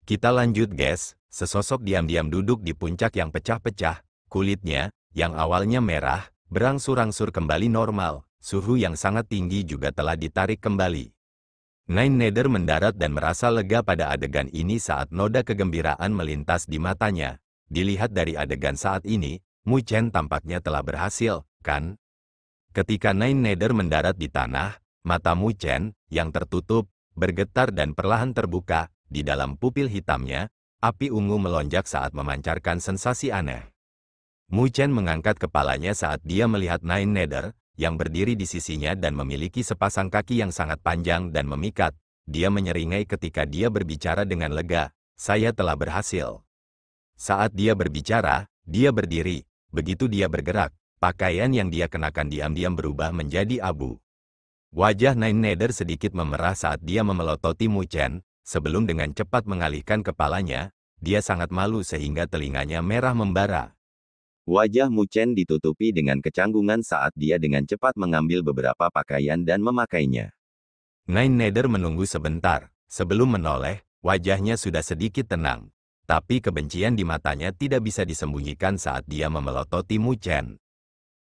Kita lanjut guys, sesosok diam-diam duduk di puncak yang pecah-pecah, kulitnya, yang awalnya merah, berangsur-angsur kembali normal, suhu yang sangat tinggi juga telah ditarik kembali. Nine Nether mendarat dan merasa lega pada adegan ini saat noda kegembiraan melintas di matanya. Dilihat dari adegan saat ini, Mu Chen tampaknya telah berhasil, kan? Ketika Nine Nether mendarat di tanah, mata Mu Chen, yang tertutup, bergetar dan perlahan terbuka. Di dalam pupil hitamnya, api ungu melonjak saat memancarkan sensasi aneh. Mu Chen mengangkat kepalanya saat dia melihat Nine Nether, yang berdiri di sisinya dan memiliki sepasang kaki yang sangat panjang dan memikat. Dia menyeringai ketika dia berbicara dengan lega, "Saya telah berhasil." Saat dia berbicara, dia berdiri. Begitu dia bergerak, pakaian yang dia kenakan diam-diam berubah menjadi abu. Wajah Nine Nether sedikit memerah saat dia memelototi Mu Chen. Sebelum dengan cepat mengalihkan kepalanya, dia sangat malu sehingga telinganya merah membara. Wajah Mu Chen ditutupi dengan kecanggungan saat dia dengan cepat mengambil beberapa pakaian dan memakainya. Nine Nether menunggu sebentar. Sebelum menoleh, wajahnya sudah sedikit tenang. Tapi kebencian di matanya tidak bisa disembunyikan saat dia memelototi Mu Chen.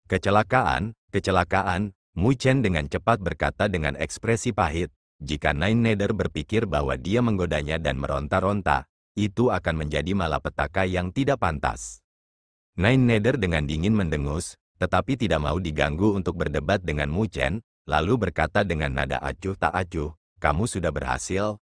Kecelakaan, kecelakaan, Mu Chen dengan cepat berkata dengan ekspresi pahit. Jika Nine Nether berpikir bahwa dia menggodanya dan meronta-ronta, itu akan menjadi malapetaka yang tidak pantas. Nine Nether dengan dingin mendengus, tetapi tidak mau diganggu untuk berdebat dengan Mu Chen, lalu berkata dengan nada acuh tak acuh, "Kamu sudah berhasil?"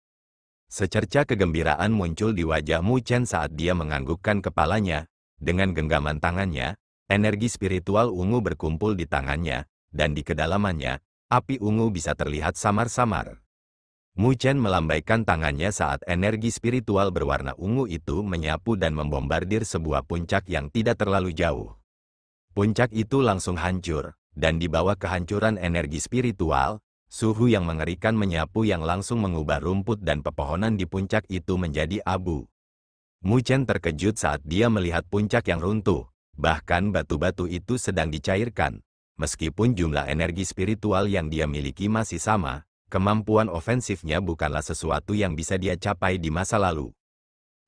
Secerca kegembiraan muncul di wajah Mu Chen saat dia menganggukkan kepalanya. Dengan genggaman tangannya, energi spiritual ungu berkumpul di tangannya, dan di kedalamannya, api ungu bisa terlihat samar-samar. Mu Chen melambaikan tangannya saat energi spiritual berwarna ungu itu menyapu dan membombardir sebuah puncak yang tidak terlalu jauh. Puncak itu langsung hancur, dan di bawah kehancuran energi spiritual, suhu yang mengerikan menyapu yang langsung mengubah rumput dan pepohonan di puncak itu menjadi abu. Mu Chen terkejut saat dia melihat puncak yang runtuh, bahkan batu-batu itu sedang dicairkan. Meskipun jumlah energi spiritual yang dia miliki masih sama, kemampuan ofensifnya bukanlah sesuatu yang bisa dia capai di masa lalu.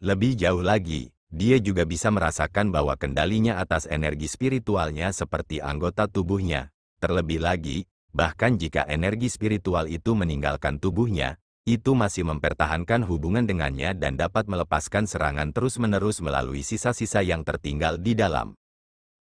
Lebih jauh lagi, dia juga bisa merasakan bahwa kendalinya atas energi spiritualnya seperti anggota tubuhnya. Terlebih lagi, bahkan jika energi spiritual itu meninggalkan tubuhnya, itu masih mempertahankan hubungan dengannya dan dapat melepaskan serangan terus-menerus melalui sisa-sisa yang tertinggal di dalam.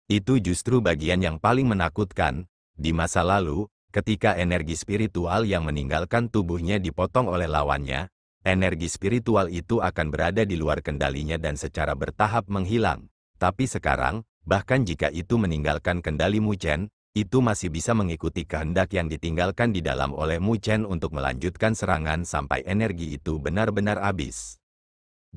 Itu justru bagian yang paling menakutkan. Di masa lalu, ketika energi spiritual yang meninggalkan tubuhnya dipotong oleh lawannya, energi spiritual itu akan berada di luar kendalinya dan secara bertahap menghilang. Tapi sekarang, bahkan jika itu meninggalkan kendali Mu Chen, itu masih bisa mengikuti kehendak yang ditinggalkan di dalam oleh Mu Chen untuk melanjutkan serangan sampai energi itu benar-benar habis.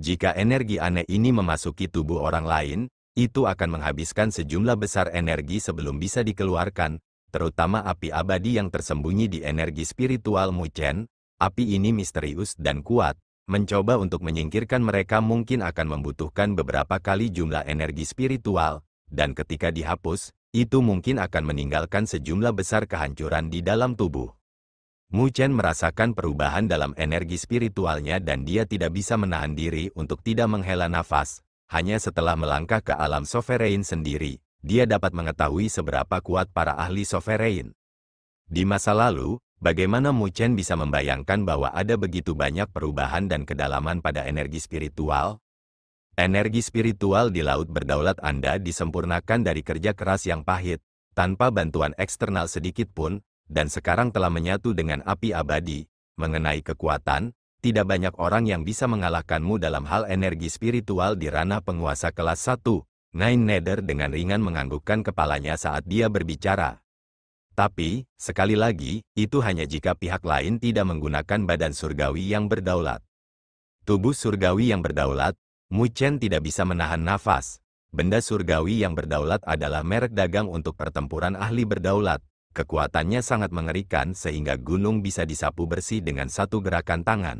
Jika energi aneh ini memasuki tubuh orang lain, itu akan menghabiskan sejumlah besar energi sebelum bisa dikeluarkan, terutama api abadi yang tersembunyi di energi spiritual Mu Chen. Api ini misterius dan kuat. Mencoba untuk menyingkirkan mereka mungkin akan membutuhkan beberapa kali jumlah energi spiritual, dan ketika dihapus, itu mungkin akan meninggalkan sejumlah besar kehancuran di dalam tubuh. Mu Chen merasakan perubahan dalam energi spiritualnya dan dia tidak bisa menahan diri untuk tidak menghela nafas. Hanya setelah melangkah ke alam sovereign sendiri, dia dapat mengetahui seberapa kuat para ahli sovereign. Di masa lalu, bagaimana Mu Chen bisa membayangkan bahwa ada begitu banyak perubahan dan kedalaman pada energi spiritual? Energi spiritual di laut berdaulat Anda disempurnakan dari kerja keras yang pahit, tanpa bantuan eksternal sedikit pun, dan sekarang telah menyatu dengan api abadi. Mengenai kekuatan, tidak banyak orang yang bisa mengalahkanmu dalam hal energi spiritual di ranah penguasa kelas 1. Nine Nether dengan ringan menganggukkan kepalanya saat dia berbicara. Tapi, sekali lagi, itu hanya jika pihak lain tidak menggunakan badan surgawi yang berdaulat. Tubuh surgawi yang berdaulat, Mu Chen tidak bisa menahan nafas. Benda surgawi yang berdaulat adalah merek dagang untuk pertempuran ahli berdaulat. Kekuatannya sangat mengerikan sehingga gunung bisa disapu bersih dengan satu gerakan tangan.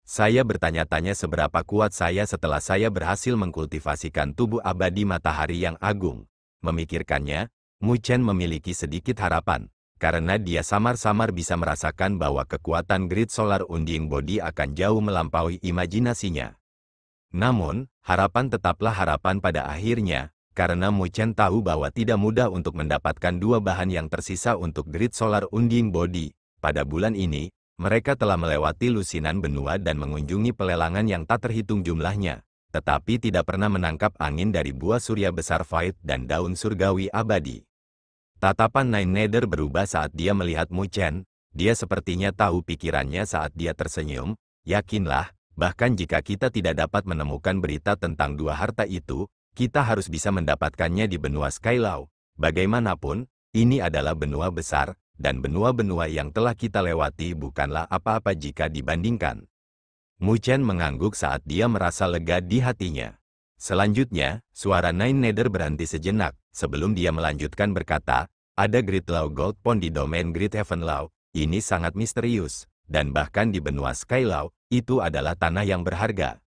Saya bertanya-tanya seberapa kuat saya setelah saya berhasil mengkultivasikan tubuh abadi matahari yang agung. Memikirkannya, Mu Chen memiliki sedikit harapan, karena dia samar-samar bisa merasakan bahwa kekuatan Grid Solar Unding Body akan jauh melampaui imajinasinya. Namun, harapan tetaplah harapan pada akhirnya, karena Mu Chen tahu bahwa tidak mudah untuk mendapatkan dua bahan yang tersisa untuk Grid Solar Unding Body. Pada bulan ini, mereka telah melewati lusinan benua dan mengunjungi pelelangan yang tak terhitung jumlahnya, tetapi tidak pernah menangkap angin dari buah surya besar Void dan daun surgawi abadi. Tatapan Nine Nether berubah saat dia melihat Mu Chen. Dia sepertinya tahu pikirannya saat dia tersenyum. Yakinlah, bahkan jika kita tidak dapat menemukan berita tentang dua harta itu, kita harus bisa mendapatkannya di benua Skylaw. Bagaimanapun, ini adalah benua besar, dan benua-benua yang telah kita lewati bukanlah apa-apa jika dibandingkan. Mu Chen mengangguk saat dia merasa lega di hatinya. Selanjutnya, suara Nine Nether berhenti sejenak, sebelum dia melanjutkan berkata, ada Grid Law Gold Pond di domain Grid Heaven Law, ini sangat misterius, dan bahkan di benua Skylaw, itu adalah tanah yang berharga.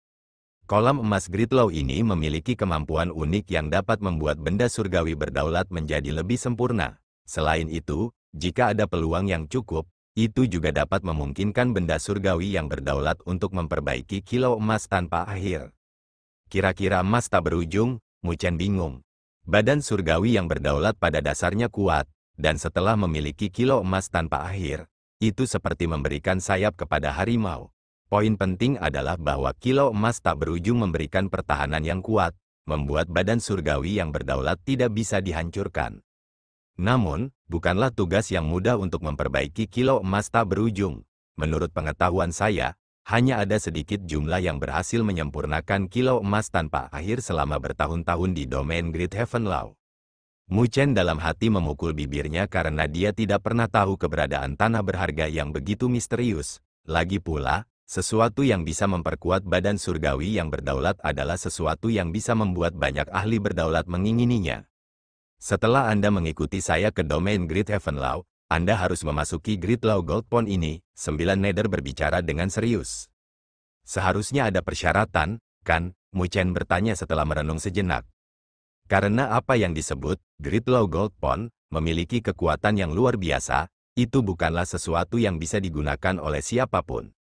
Kolam emas Grid Law ini memiliki kemampuan unik yang dapat membuat benda surgawi berdaulat menjadi lebih sempurna. Selain itu, jika ada peluang yang cukup, itu juga dapat memungkinkan benda surgawi yang berdaulat untuk memperbaiki kilau emas tanpa akhir. Kira-kira emas tak berujung, Mu Chen bingung. Badan surgawi yang berdaulat pada dasarnya kuat, dan setelah memiliki kilau emas tanpa akhir, itu seperti memberikan sayap kepada harimau. Poin penting adalah bahwa kilau emas tak berujung memberikan pertahanan yang kuat, membuat badan surgawi yang berdaulat tidak bisa dihancurkan. Namun, bukanlah tugas yang mudah untuk memperbaiki kilau emas tak berujung. Menurut pengetahuan saya, hanya ada sedikit jumlah yang berhasil menyempurnakan kilau emas tanpa akhir selama bertahun-tahun di domain Grid Heaven Law. Mu Chen dalam hati memukul bibirnya karena dia tidak pernah tahu keberadaan tanah berharga yang begitu misterius. Lagi pula, sesuatu yang bisa memperkuat badan surgawi yang berdaulat adalah sesuatu yang bisa membuat banyak ahli berdaulat mengingininya. Setelah Anda mengikuti saya ke domain Grid Heaven Law, Anda harus memasuki Grid Law Gold Pond ini, 9 Nether berbicara dengan serius. Seharusnya ada persyaratan, kan? Mu Chen bertanya setelah merenung sejenak. Karena apa yang disebut Grid Law Gold Pond memiliki kekuatan yang luar biasa, itu bukanlah sesuatu yang bisa digunakan oleh siapapun.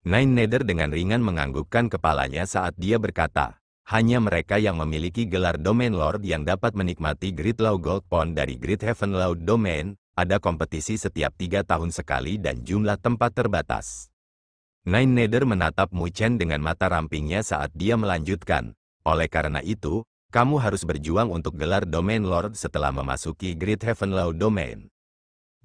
Nine Nether dengan ringan menganggukkan kepalanya saat dia berkata, hanya mereka yang memiliki gelar Domain Lord yang dapat menikmati Grid Law Gold Pond dari Grid Heaven Law Domain. Ada kompetisi setiap 3 tahun sekali dan jumlah tempat terbatas. Nine Nether menatap Mu Chen dengan mata rampingnya saat dia melanjutkan. Oleh karena itu, kamu harus berjuang untuk gelar Domain Lord setelah memasuki Grid Heaven Law Domain.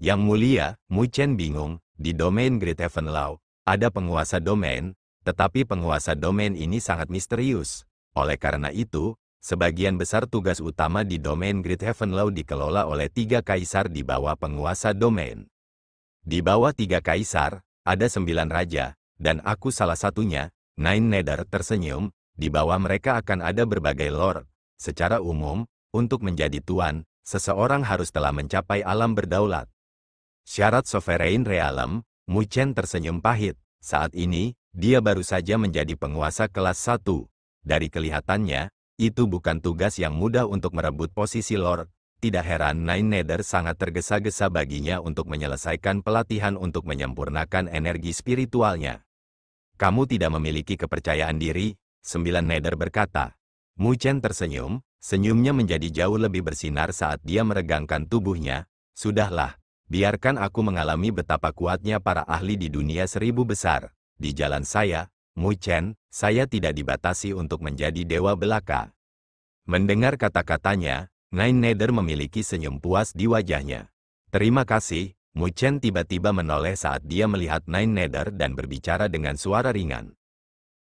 Yang mulia, Mu Chen bingung, di domain Grid Heaven Law, ada penguasa domain, tetapi penguasa domain ini sangat misterius. Oleh karena itu, sebagian besar tugas utama di domain Grid Heaven Law dikelola oleh 3 kaisar di bawah penguasa domain. Di bawah 3 kaisar, ada 9 raja, dan aku salah satunya. Nine Nether tersenyum, di bawah mereka akan ada berbagai lord. Secara umum, untuk menjadi tuan, seseorang harus telah mencapai alam berdaulat. Syarat Sovereign Realm. Mu Chen tersenyum pahit. Saat ini, dia baru saja menjadi penguasa kelas 1. Dari kelihatannya, itu bukan tugas yang mudah untuk merebut posisi Lord. Tidak heran Nine Nether sangat tergesa-gesa baginya untuk menyelesaikan pelatihan untuk menyempurnakan energi spiritualnya. Kamu tidak memiliki kepercayaan diri, 9 Nether berkata. Mu Chen tersenyum, senyumnya menjadi jauh lebih bersinar saat dia meregangkan tubuhnya. Sudahlah, biarkan aku mengalami betapa kuatnya para ahli di dunia 1000 besar. Di jalan saya, Mu Chen, saya tidak dibatasi untuk menjadi dewa belaka. Mendengar kata-katanya, Nine Nether memiliki senyum puas di wajahnya. Terima kasih, Mu Chen tiba-tiba menoleh saat dia melihat Nine Nether dan berbicara dengan suara ringan.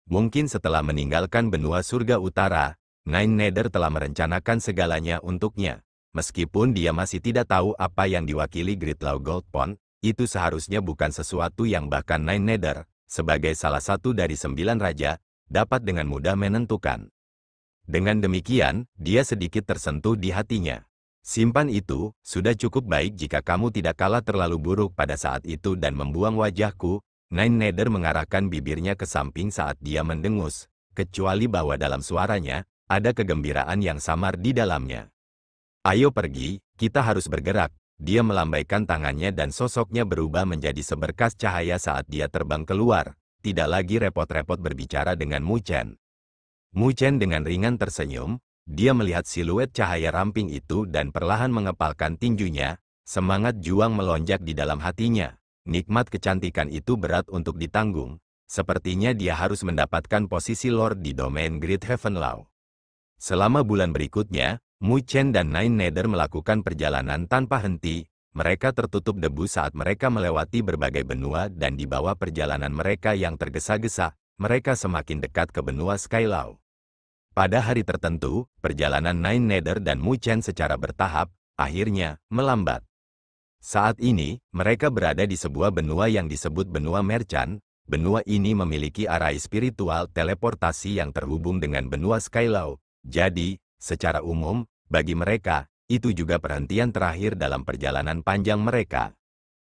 Mungkin setelah meninggalkan benua surga utara, Nine Nether telah merencanakan segalanya untuknya. Meskipun dia masih tidak tahu apa yang diwakili Grid Law Gold Pond, itu seharusnya bukan sesuatu yang bahkan Nine Nether, sebagai salah satu dari 9 raja, dapat dengan mudah menentukan. Dengan demikian, dia sedikit tersentuh di hatinya. Simpan itu, sudah cukup baik jika kamu tidak kalah terlalu buruk pada saat itu dan membuang wajahku. Nine Nether mengarahkan bibirnya ke samping saat dia mendengus, kecuali bahwa dalam suaranya, ada kegembiraan yang samar di dalamnya. Ayo pergi, kita harus bergerak. Dia melambaikan tangannya dan sosoknya berubah menjadi seberkas cahaya saat dia terbang keluar, tidak lagi repot-repot berbicara dengan Mu Chen. Mu Chen dengan ringan tersenyum, dia melihat siluet cahaya ramping itu dan perlahan mengepalkan tinjunya, semangat juang melonjak di dalam hatinya. Nikmat kecantikan itu berat untuk ditanggung. Sepertinya dia harus mendapatkan posisi Lord di domain Great Heaven Law. Selama bulan berikutnya, Mu Chen dan Nine Nether melakukan perjalanan tanpa henti. Mereka tertutup debu saat mereka melewati berbagai benua dan di bawah perjalanan mereka yang tergesa-gesa, mereka semakin dekat ke benua Skylaw. Pada hari tertentu, perjalanan Nine Nether dan Mu Chen secara bertahap, akhirnya, melambat. Saat ini, mereka berada di sebuah benua yang disebut benua Merchant. Benua ini memiliki arai spiritual teleportasi yang terhubung dengan benua Skylaw. Jadi, secara umum, bagi mereka, itu juga perhentian terakhir dalam perjalanan panjang mereka.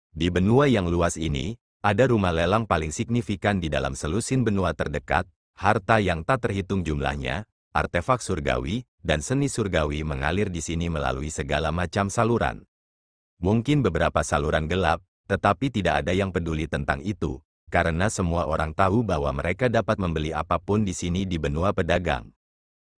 Di benua yang luas ini, ada rumah lelang paling signifikan di dalam selusin benua terdekat, harta yang tak terhitung jumlahnya, artefak surgawi, dan seni surgawi mengalir di sini melalui segala macam saluran. Mungkin beberapa saluran gelap, tetapi tidak ada yang peduli tentang itu, karena semua orang tahu bahwa mereka dapat membeli apapun di sini di benua pedagang.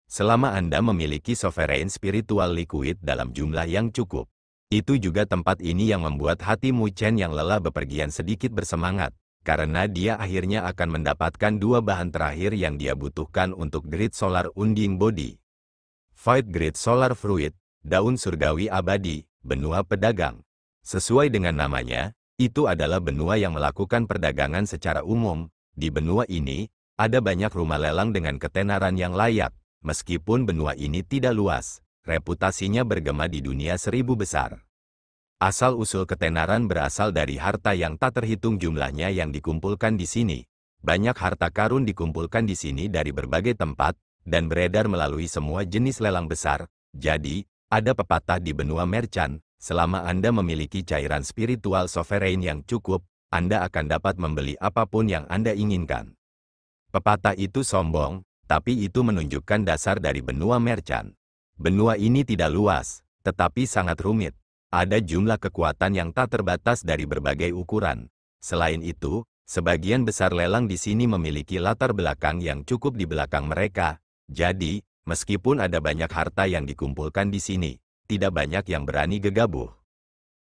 Selama Anda memiliki sovereign spiritual liquid dalam jumlah yang cukup. Itu juga tempat ini yang membuat hati Mu Chen yang lelah bepergian sedikit bersemangat, karena dia akhirnya akan mendapatkan dua bahan terakhir yang dia butuhkan untuk Great Solar Unding Body. Void Great Solar Fruit, daun surgawi abadi, benua pedagang. Sesuai dengan namanya, itu adalah benua yang melakukan perdagangan secara umum. Di benua ini, ada banyak rumah lelang dengan ketenaran yang layak. Meskipun benua ini tidak luas, reputasinya bergema di dunia 1000 besar. Asal-usul ketenaran berasal dari harta yang tak terhitung jumlahnya yang dikumpulkan di sini. Banyak harta karun dikumpulkan di sini dari berbagai tempat, dan beredar melalui semua jenis lelang besar. Jadi, ada pepatah di benua Merchant, selama Anda memiliki cairan spiritual sovereign yang cukup, Anda akan dapat membeli apapun yang Anda inginkan. Pepatah itu sombong, tapi itu menunjukkan dasar dari benua Merchant. Benua ini tidak luas, tetapi sangat rumit. Ada jumlah kekuatan yang tak terbatas dari berbagai ukuran. Selain itu, sebagian besar lelang di sini memiliki latar belakang yang cukup di belakang mereka. Jadi, meskipun ada banyak harta yang dikumpulkan di sini, tidak banyak yang berani gegabah.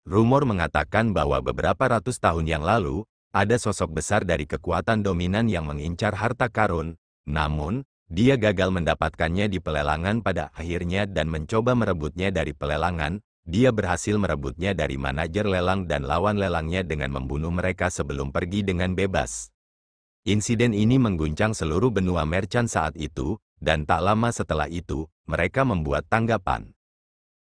Rumor mengatakan bahwa beberapa ratus tahun yang lalu, ada sosok besar dari kekuatan dominan yang mengincar harta karun, namun, dia gagal mendapatkannya di pelelangan pada akhirnya dan mencoba merebutnya dari pelelangan. Dia berhasil merebutnya dari manajer lelang dan lawan lelangnya dengan membunuh mereka sebelum pergi dengan bebas. Insiden ini mengguncang seluruh benua Merchant saat itu, dan tak lama setelah itu, mereka membuat tanggapan.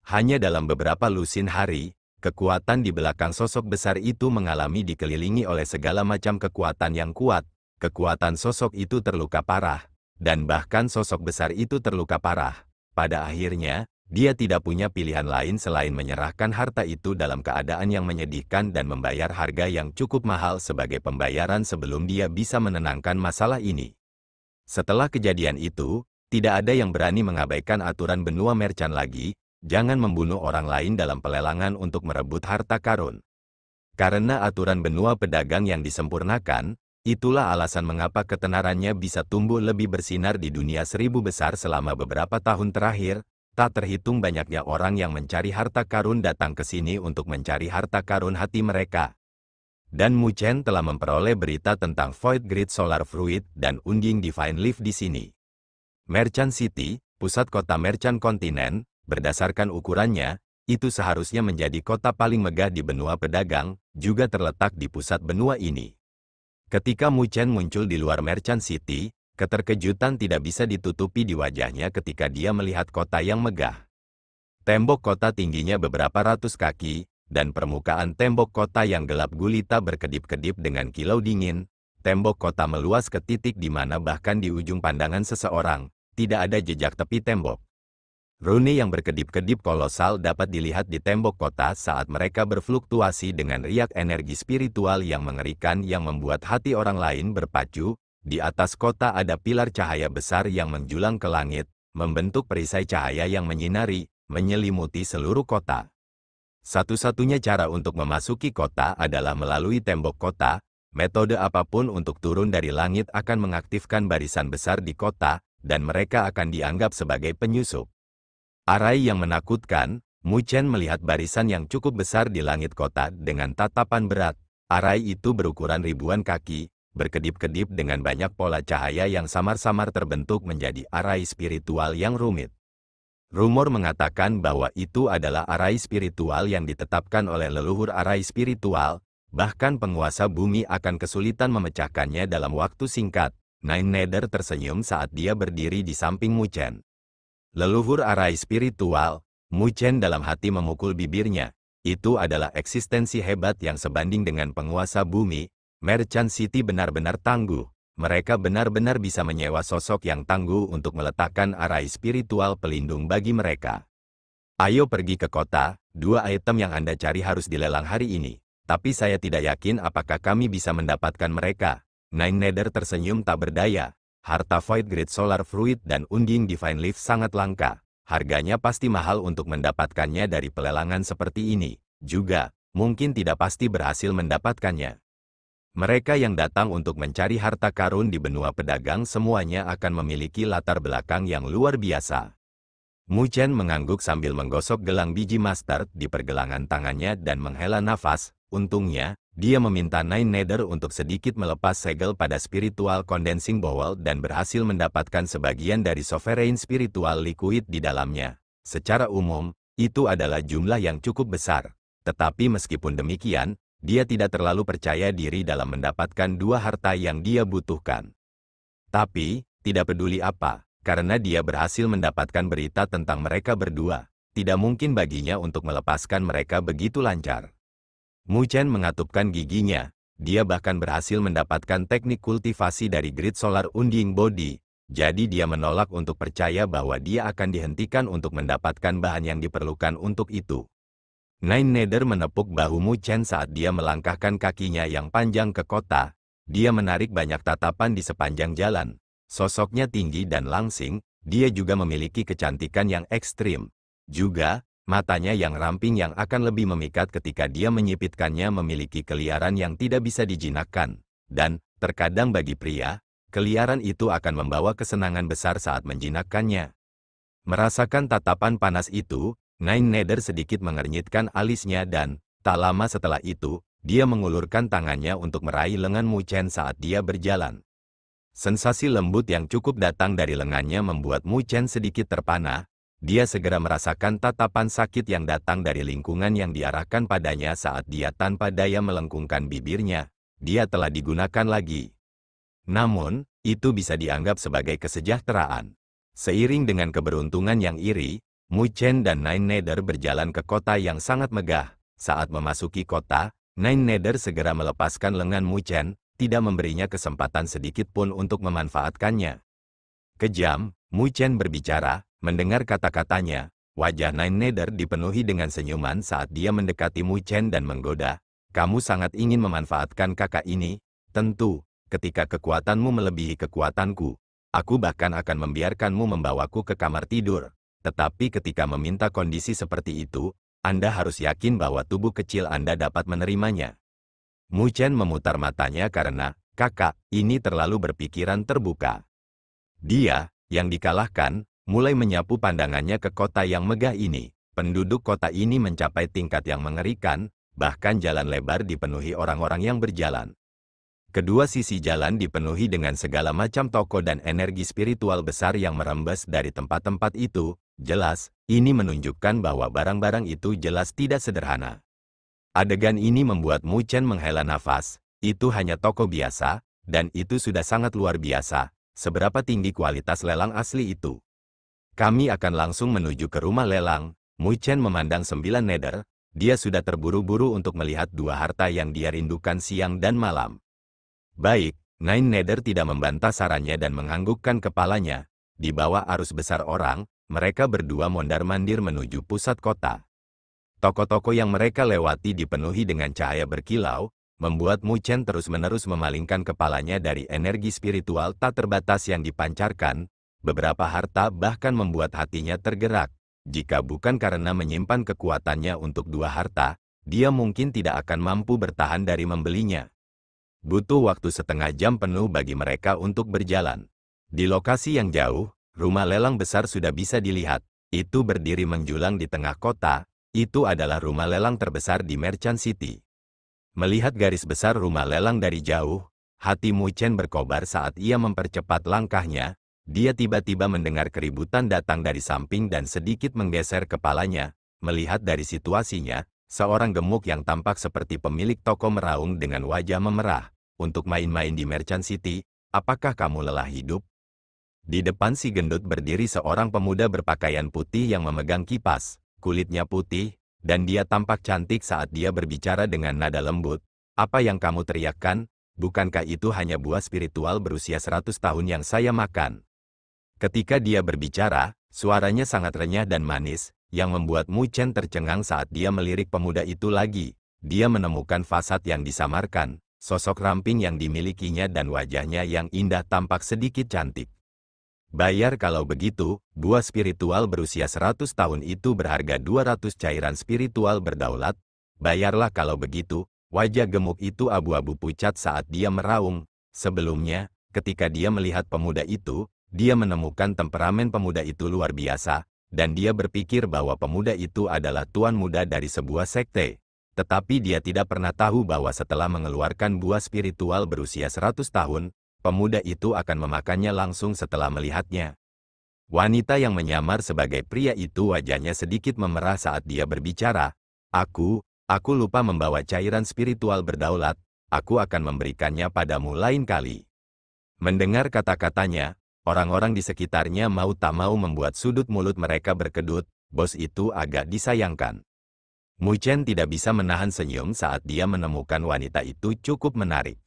Hanya dalam beberapa lusin hari, kekuatan di belakang sosok besar itu mengalami dikelilingi oleh segala macam kekuatan yang kuat. Kekuatan sosok itu terluka parah, dan bahkan sosok besar itu terluka parah. Pada akhirnya, dia tidak punya pilihan lain selain menyerahkan harta itu dalam keadaan yang menyedihkan dan membayar harga yang cukup mahal sebagai pembayaran sebelum dia bisa menenangkan masalah ini. Setelah kejadian itu, tidak ada yang berani mengabaikan aturan benua Merchant lagi. Jangan membunuh orang lain dalam pelelangan untuk merebut harta karun. Karena aturan benua pedagang yang disempurnakan, itulah alasan mengapa ketenarannya bisa tumbuh lebih bersinar di dunia 1000 besar selama beberapa tahun terakhir. Tak terhitung banyaknya orang yang mencari harta karun datang ke sini untuk mencari harta karun hati mereka. Dan Mu Chen telah memperoleh berita tentang Void Great Solar Fruit dan Unding Divine Leaf di sini. Merchant City, pusat kota Merchant Kontinen, berdasarkan ukurannya, itu seharusnya menjadi kota paling megah di benua pedagang, juga terletak di pusat benua ini. Ketika Mu Chen muncul di luar Merchant City, keterkejutan tidak bisa ditutupi di wajahnya ketika dia melihat kota yang megah. Tembok kota tingginya beberapa ratus kaki, dan permukaan tembok kota yang gelap gulita berkedip-kedip dengan kilau dingin. Tembok kota meluas ke titik di mana bahkan di ujung pandangan seseorang, tidak ada jejak tepi tembok. Rune yang berkedip-kedip kolosal dapat dilihat di tembok kota saat mereka berfluktuasi dengan riak energi spiritual yang mengerikan yang membuat hati orang lain berpacu. Di atas kota ada pilar cahaya besar yang menjulang ke langit, membentuk perisai cahaya yang menyinari, menyelimuti seluruh kota. Satu-satunya cara untuk memasuki kota adalah melalui tembok kota. Metode apapun untuk turun dari langit akan mengaktifkan barisan besar di kota, dan mereka akan dianggap sebagai penyusup. Arai yang menakutkan, Mu Chen melihat barisan yang cukup besar di langit kota dengan tatapan berat. Arai itu berukuran ribuan kaki, berkedip-kedip dengan banyak pola cahaya yang samar-samar terbentuk menjadi arai spiritual yang rumit. Rumor mengatakan bahwa itu adalah arai spiritual yang ditetapkan oleh leluhur arai spiritual, bahkan penguasa bumi akan kesulitan memecahkannya dalam waktu singkat. Nine Nether tersenyum saat dia berdiri di samping Mu Chen. Leluhur arai spiritual, Mu Chen dalam hati memukul bibirnya. Itu adalah eksistensi hebat yang sebanding dengan penguasa bumi. Merchant City benar-benar tangguh. Mereka benar-benar bisa menyewa sosok yang tangguh untuk meletakkan arai spiritual pelindung bagi mereka. Ayo pergi ke kota, 2 item yang Anda cari harus dilelang hari ini. Tapi saya tidak yakin apakah kami bisa mendapatkan mereka. Nine Nether tersenyum tak berdaya. Harta Void Grid Solar Fruit dan Unding Divine Leaf sangat langka. Harganya pasti mahal untuk mendapatkannya dari pelelangan seperti ini. Juga, mungkin tidak pasti berhasil mendapatkannya. Mereka yang datang untuk mencari harta karun di benua pedagang semuanya akan memiliki latar belakang yang luar biasa. Mu Chen mengangguk sambil menggosok gelang biji mustard di pergelangan tangannya dan menghela nafas. Untungnya, dia meminta Nine Nether untuk sedikit melepas segel pada spiritual condensing bowl dan berhasil mendapatkan sebagian dari sovereign spiritual liquid di dalamnya. Secara umum, itu adalah jumlah yang cukup besar. Tetapi meskipun demikian, dia tidak terlalu percaya diri dalam mendapatkan 2 harta yang dia butuhkan. Tapi, tidak peduli apa, karena dia berhasil mendapatkan berita tentang mereka berdua. Tidak mungkin baginya untuk melepaskan mereka begitu lancar. Mu Chen mengatupkan giginya. Dia bahkan berhasil mendapatkan teknik kultivasi dari Grid Solar Unding Body. Jadi dia menolak untuk percaya bahwa dia akan dihentikan untuk mendapatkan bahan yang diperlukan untuk itu. Nine Nether menepuk bahu Mu Chen saat dia melangkahkan kakinya yang panjang ke kota. Dia menarik banyak tatapan di sepanjang jalan. Sosoknya tinggi dan langsing, dia juga memiliki kecantikan yang ekstrim. Juga, matanya yang ramping yang akan lebih memikat ketika dia menyipitkannya memiliki keliaran yang tidak bisa dijinakkan. Dan, terkadang bagi pria, keliaran itu akan membawa kesenangan besar saat menjinakkannya. Merasakan tatapan panas itu, Nine Nether sedikit mengernyitkan alisnya dan, tak lama setelah itu, dia mengulurkan tangannya untuk meraih lengan Mu Chen saat dia berjalan. Sensasi lembut yang cukup datang dari lengannya membuat Mu Chen sedikit terpana. Dia segera merasakan tatapan sakit yang datang dari lingkungan yang diarahkan padanya saat dia tanpa daya melengkungkan bibirnya. Dia telah digunakan lagi. Namun, itu bisa dianggap sebagai kesejahteraan. Seiring dengan keberuntungan yang iri, Mu Chen dan Nine Nether berjalan ke kota yang sangat megah. Saat memasuki kota, Nine Nether segera melepaskan lengan Mu Chen, tidak memberinya kesempatan sedikit pun untuk memanfaatkannya. Kejam, Mu Chen berbicara. Mendengar kata-katanya, wajah Nine Nether dipenuhi dengan senyuman saat dia mendekati Mu Chen dan menggoda. Kamu sangat ingin memanfaatkan kakak ini? Tentu, ketika kekuatanmu melebihi kekuatanku, aku bahkan akan membiarkanmu membawaku ke kamar tidur. Tetapi ketika meminta kondisi seperti itu, Anda harus yakin bahwa tubuh kecil Anda dapat menerimanya. Mu Chen memutar matanya karena, kakak, ini terlalu berpikiran terbuka. Dia, yang dikalahkan, mulai menyapu pandangannya ke kota yang megah ini. Penduduk kota ini mencapai tingkat yang mengerikan, bahkan jalan lebar dipenuhi orang-orang yang berjalan. Kedua sisi jalan dipenuhi dengan segala macam toko dan energi spiritual besar yang merembes dari tempat-tempat itu. Jelas, ini menunjukkan bahwa barang-barang itu jelas tidak sederhana. Adegan ini membuat Mu Chen menghela nafas. Itu hanya toko biasa, dan itu sudah sangat luar biasa. Seberapa tinggi kualitas lelang asli itu? Kami akan langsung menuju ke rumah lelang. Mu Chen memandang 9 Nether. Dia sudah terburu-buru untuk melihat 2 harta yang dia rindukan siang dan malam. Baik, Nine Nether tidak membantah sarannya dan menganggukkan kepalanya. Di bawah arus besar orang, mereka berdua mondar-mandir menuju pusat kota. Toko-toko yang mereka lewati dipenuhi dengan cahaya berkilau, membuat Mu Chen terus-menerus memalingkan kepalanya dari energi spiritual tak terbatas yang dipancarkan. Beberapa harta bahkan membuat hatinya tergerak. Jika bukan karena menyimpan kekuatannya untuk 2 harta, dia mungkin tidak akan mampu bertahan dari membelinya. Butuh waktu setengah jam penuh bagi mereka untuk berjalan. Di lokasi yang jauh, rumah lelang besar sudah bisa dilihat. Itu berdiri menjulang di tengah kota. Itu adalah rumah lelang terbesar di Merchant City. Melihat garis besar rumah lelang dari jauh, hati Mu Chen berkobar saat ia mempercepat langkahnya. Dia tiba-tiba mendengar keributan datang dari samping dan sedikit menggeser kepalanya. Melihat dari situasinya, seorang gemuk yang tampak seperti pemilik toko meraung dengan wajah memerah. Untuk main-main di Merchant City, apakah kamu lelah hidup? Di depan si gendut berdiri seorang pemuda berpakaian putih yang memegang kipas. Kulitnya putih, dan dia tampak cantik saat dia berbicara dengan nada lembut. Apa yang kamu teriakkan? Bukankah itu hanya buah spiritual berusia 100 tahun yang saya makan? Ketika dia berbicara, suaranya sangat renyah dan manis, yang membuat Mu Chen tercengang saat dia melirik pemuda itu lagi. Dia menemukan fasad yang disamarkan, sosok ramping yang dimilikinya dan wajahnya yang indah tampak sedikit cantik. Bayar kalau begitu, buah spiritual berusia 100 tahun itu berharga 200 cairan spiritual berdaulat. Bayarlah kalau begitu, wajah gemuk itu abu-abu pucat saat dia meraung. Sebelumnya, ketika dia melihat pemuda itu, dia menemukan temperamen pemuda itu luar biasa, dan dia berpikir bahwa pemuda itu adalah tuan muda dari sebuah sekte. Tetapi dia tidak pernah tahu bahwa setelah mengeluarkan buah spiritual berusia 100 tahun, pemuda itu akan memakannya langsung setelah melihatnya. Wanita yang menyamar sebagai pria itu wajahnya sedikit memerah saat dia berbicara. Aku lupa membawa cairan spiritual berdaulat, aku akan memberikannya padamu lain kali. Mendengar kata-katanya, orang-orang di sekitarnya mau tak mau membuat sudut mulut mereka berkedut. Bos itu agak disayangkan. Mu Chen tidak bisa menahan senyum saat dia menemukan wanita itu cukup menarik.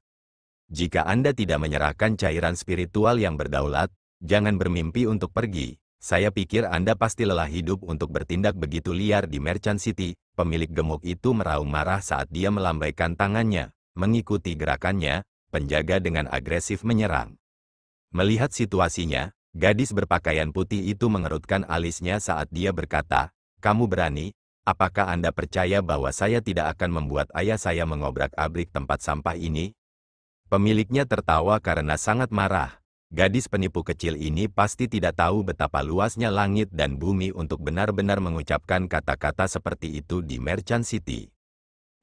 Jika Anda tidak menyerahkan cairan spiritual yang berdaulat, jangan bermimpi untuk pergi. Saya pikir Anda pasti lelah hidup untuk bertindak begitu liar di Merchant City. Pemilik gemuk itu meraung marah saat dia melambaikan tangannya. Mengikuti gerakannya, penjaga dengan agresif menyerang. Melihat situasinya, gadis berpakaian putih itu mengerutkan alisnya saat dia berkata, "Kamu berani? Apakah Anda percaya bahwa saya tidak akan membuat ayah saya mengobrak-abrik tempat sampah ini?" Pemiliknya tertawa karena sangat marah. Gadis penipu kecil ini pasti tidak tahu betapa luasnya langit dan bumi untuk benar-benar mengucapkan kata-kata seperti itu di Merchant City.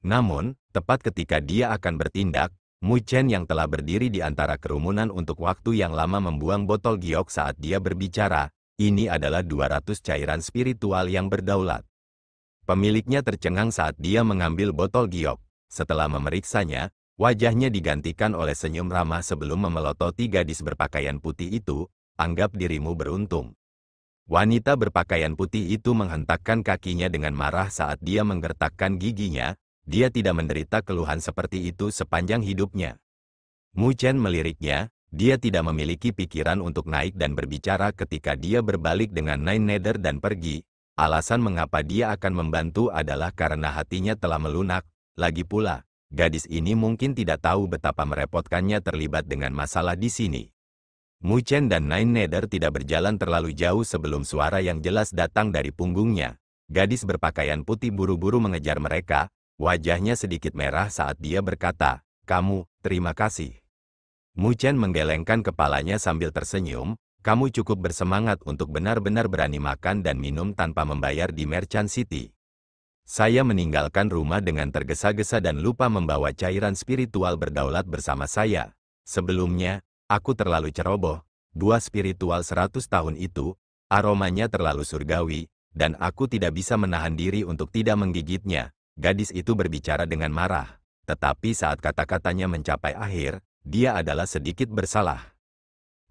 Namun, tepat ketika dia akan bertindak, Mu Chen yang telah berdiri di antara kerumunan untuk waktu yang lama membuang botol giok saat dia berbicara. Ini adalah 200 cairan spiritual yang berdaulat. Pemiliknya tercengang saat dia mengambil botol giok. Setelah memeriksanya, wajahnya digantikan oleh senyum ramah sebelum memelototi gadis berpakaian putih itu. Anggap dirimu beruntung. Wanita berpakaian putih itu menghentakkan kakinya dengan marah saat dia menggertakkan giginya. Dia tidak menderita keluhan seperti itu sepanjang hidupnya. Mu Chen meliriknya. Dia tidak memiliki pikiran untuk naik dan berbicara ketika dia berbalik dengan Nine Nether dan pergi. Alasan mengapa dia akan membantu adalah karena hatinya telah melunak. Lagi pula, gadis ini mungkin tidak tahu betapa merepotkannya terlibat dengan masalah di sini. Mu Chen dan Nine Nether tidak berjalan terlalu jauh sebelum suara yang jelas datang dari punggungnya. Gadis berpakaian putih buru-buru mengejar mereka. Wajahnya sedikit merah saat dia berkata, "Kamu, terima kasih." Mu Chen menggelengkan kepalanya sambil tersenyum. Kamu cukup bersemangat untuk benar-benar berani makan dan minum tanpa membayar di Merchant City. Saya meninggalkan rumah dengan tergesa-gesa dan lupa membawa cairan spiritual berdaulat bersama saya. Sebelumnya, aku terlalu ceroboh. Buah spiritual 100 tahun itu, aromanya terlalu surgawi, dan aku tidak bisa menahan diri untuk tidak menggigitnya. Gadis itu berbicara dengan marah, tetapi saat kata-katanya mencapai akhir, dia adalah sedikit bersalah.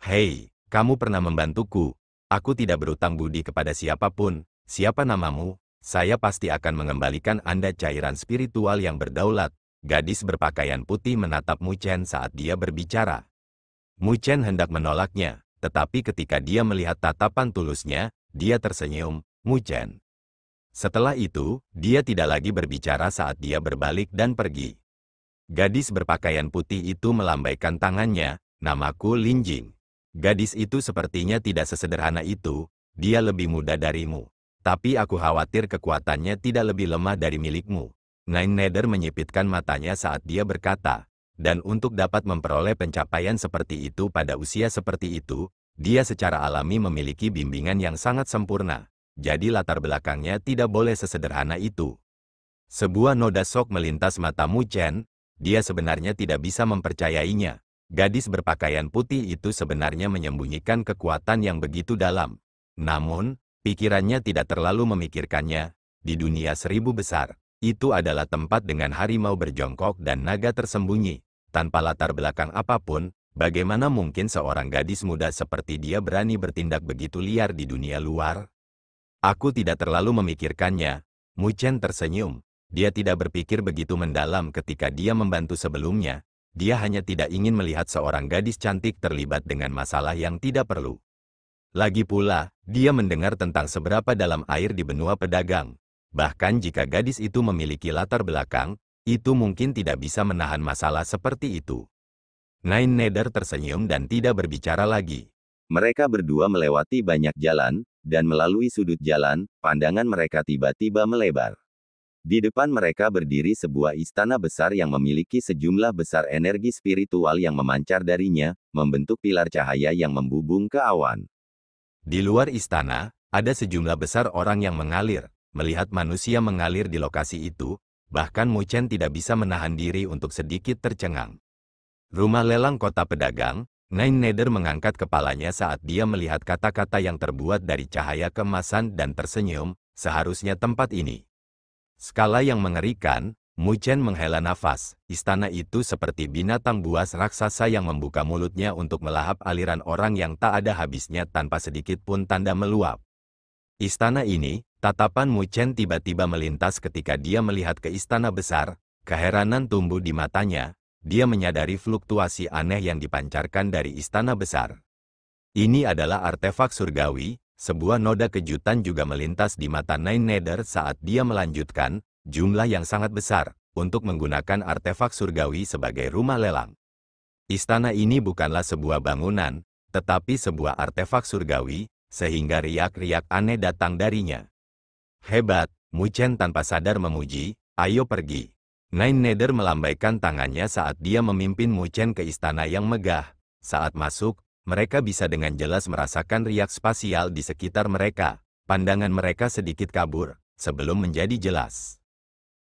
"Hei, kamu pernah membantuku. Aku tidak berutang budi kepada siapapun. Siapa namamu? Saya pasti akan mengembalikan Anda cairan spiritual yang berdaulat." Gadis berpakaian putih menatap Mu Chen saat dia berbicara. Mu Chen hendak menolaknya, tetapi ketika dia melihat tatapan tulusnya, dia tersenyum. "Mu Chen." Setelah itu, dia tidak lagi berbicara saat dia berbalik dan pergi. Gadis berpakaian putih itu melambaikan tangannya, "Namaku Lin Jing." Gadis itu sepertinya tidak sesederhana itu, dia lebih muda darimu. Tapi aku khawatir kekuatannya tidak lebih lemah dari milikmu. Nine Nether menyipitkan matanya saat dia berkata, dan untuk dapat memperoleh pencapaian seperti itu pada usia seperti itu, Dia secara alami memiliki bimbingan yang sangat sempurna, jadi latar belakangnya tidak boleh sesederhana itu. Sebuah noda shock melintas mata Mu Chen, dia sebenarnya tidak bisa mempercayainya. Gadis berpakaian putih itu sebenarnya menyembunyikan kekuatan yang begitu dalam. Namun, pikirannya tidak terlalu memikirkannya. Di dunia 1000 besar, itu adalah tempat dengan harimau berjongkok dan naga tersembunyi. Tanpa latar belakang apapun, bagaimana mungkin seorang gadis muda seperti dia berani bertindak begitu liar di dunia luar? Aku tidak terlalu memikirkannya. Mu Chen tersenyum. Dia tidak berpikir begitu mendalam ketika dia membantu sebelumnya. Dia hanya tidak ingin melihat seorang gadis cantik terlibat dengan masalah yang tidak perlu. Lagi pula, dia mendengar tentang seberapa dalam air di benua pedagang. Bahkan jika gadis itu memiliki latar belakang, itu mungkin tidak bisa menahan masalah seperti itu. Nine Nether tersenyum dan tidak berbicara lagi. Mereka berdua melewati banyak jalan, dan melalui sudut jalan, pandangan mereka tiba-tiba melebar. Di depan mereka berdiri sebuah istana besar yang memiliki sejumlah besar energi spiritual yang memancar darinya, membentuk pilar cahaya yang membubung ke awan. Di luar istana, ada sejumlah besar orang yang mengalir. Melihat manusia mengalir di lokasi itu, bahkan Mu Chen tidak bisa menahan diri untuk sedikit tercengang. Rumah lelang kota pedagang, Nine Nether mengangkat kepalanya saat dia melihat kata-kata yang terbuat dari cahaya keemasan dan tersenyum, seharusnya tempat ini. Skala yang mengerikan, Mu Chen menghela nafas. Istana itu seperti binatang buas raksasa yang membuka mulutnya untuk melahap aliran orang yang tak ada habisnya tanpa sedikit pun tanda meluap. Istana ini, tatapan Mu Chen tiba-tiba melintas ketika dia melihat ke istana besar, keheranan tumbuh di matanya. Dia menyadari fluktuasi aneh yang dipancarkan dari istana besar. Ini adalah artefak surgawi, sebuah noda kejutan juga melintas di mata Nine Nether saat dia melanjutkan, jumlah yang sangat besar, untuk menggunakan artefak surgawi sebagai rumah lelang. Istana ini bukanlah sebuah bangunan, tetapi sebuah artefak surgawi, sehingga riak-riak aneh datang darinya. Hebat, Mu Chen tanpa sadar memuji, ayo pergi. Nine Nether melambaikan tangannya saat dia memimpin Mu Chen ke istana yang megah. Saat masuk, mereka bisa dengan jelas merasakan riak spasial di sekitar mereka. Pandangan mereka sedikit kabur, sebelum menjadi jelas.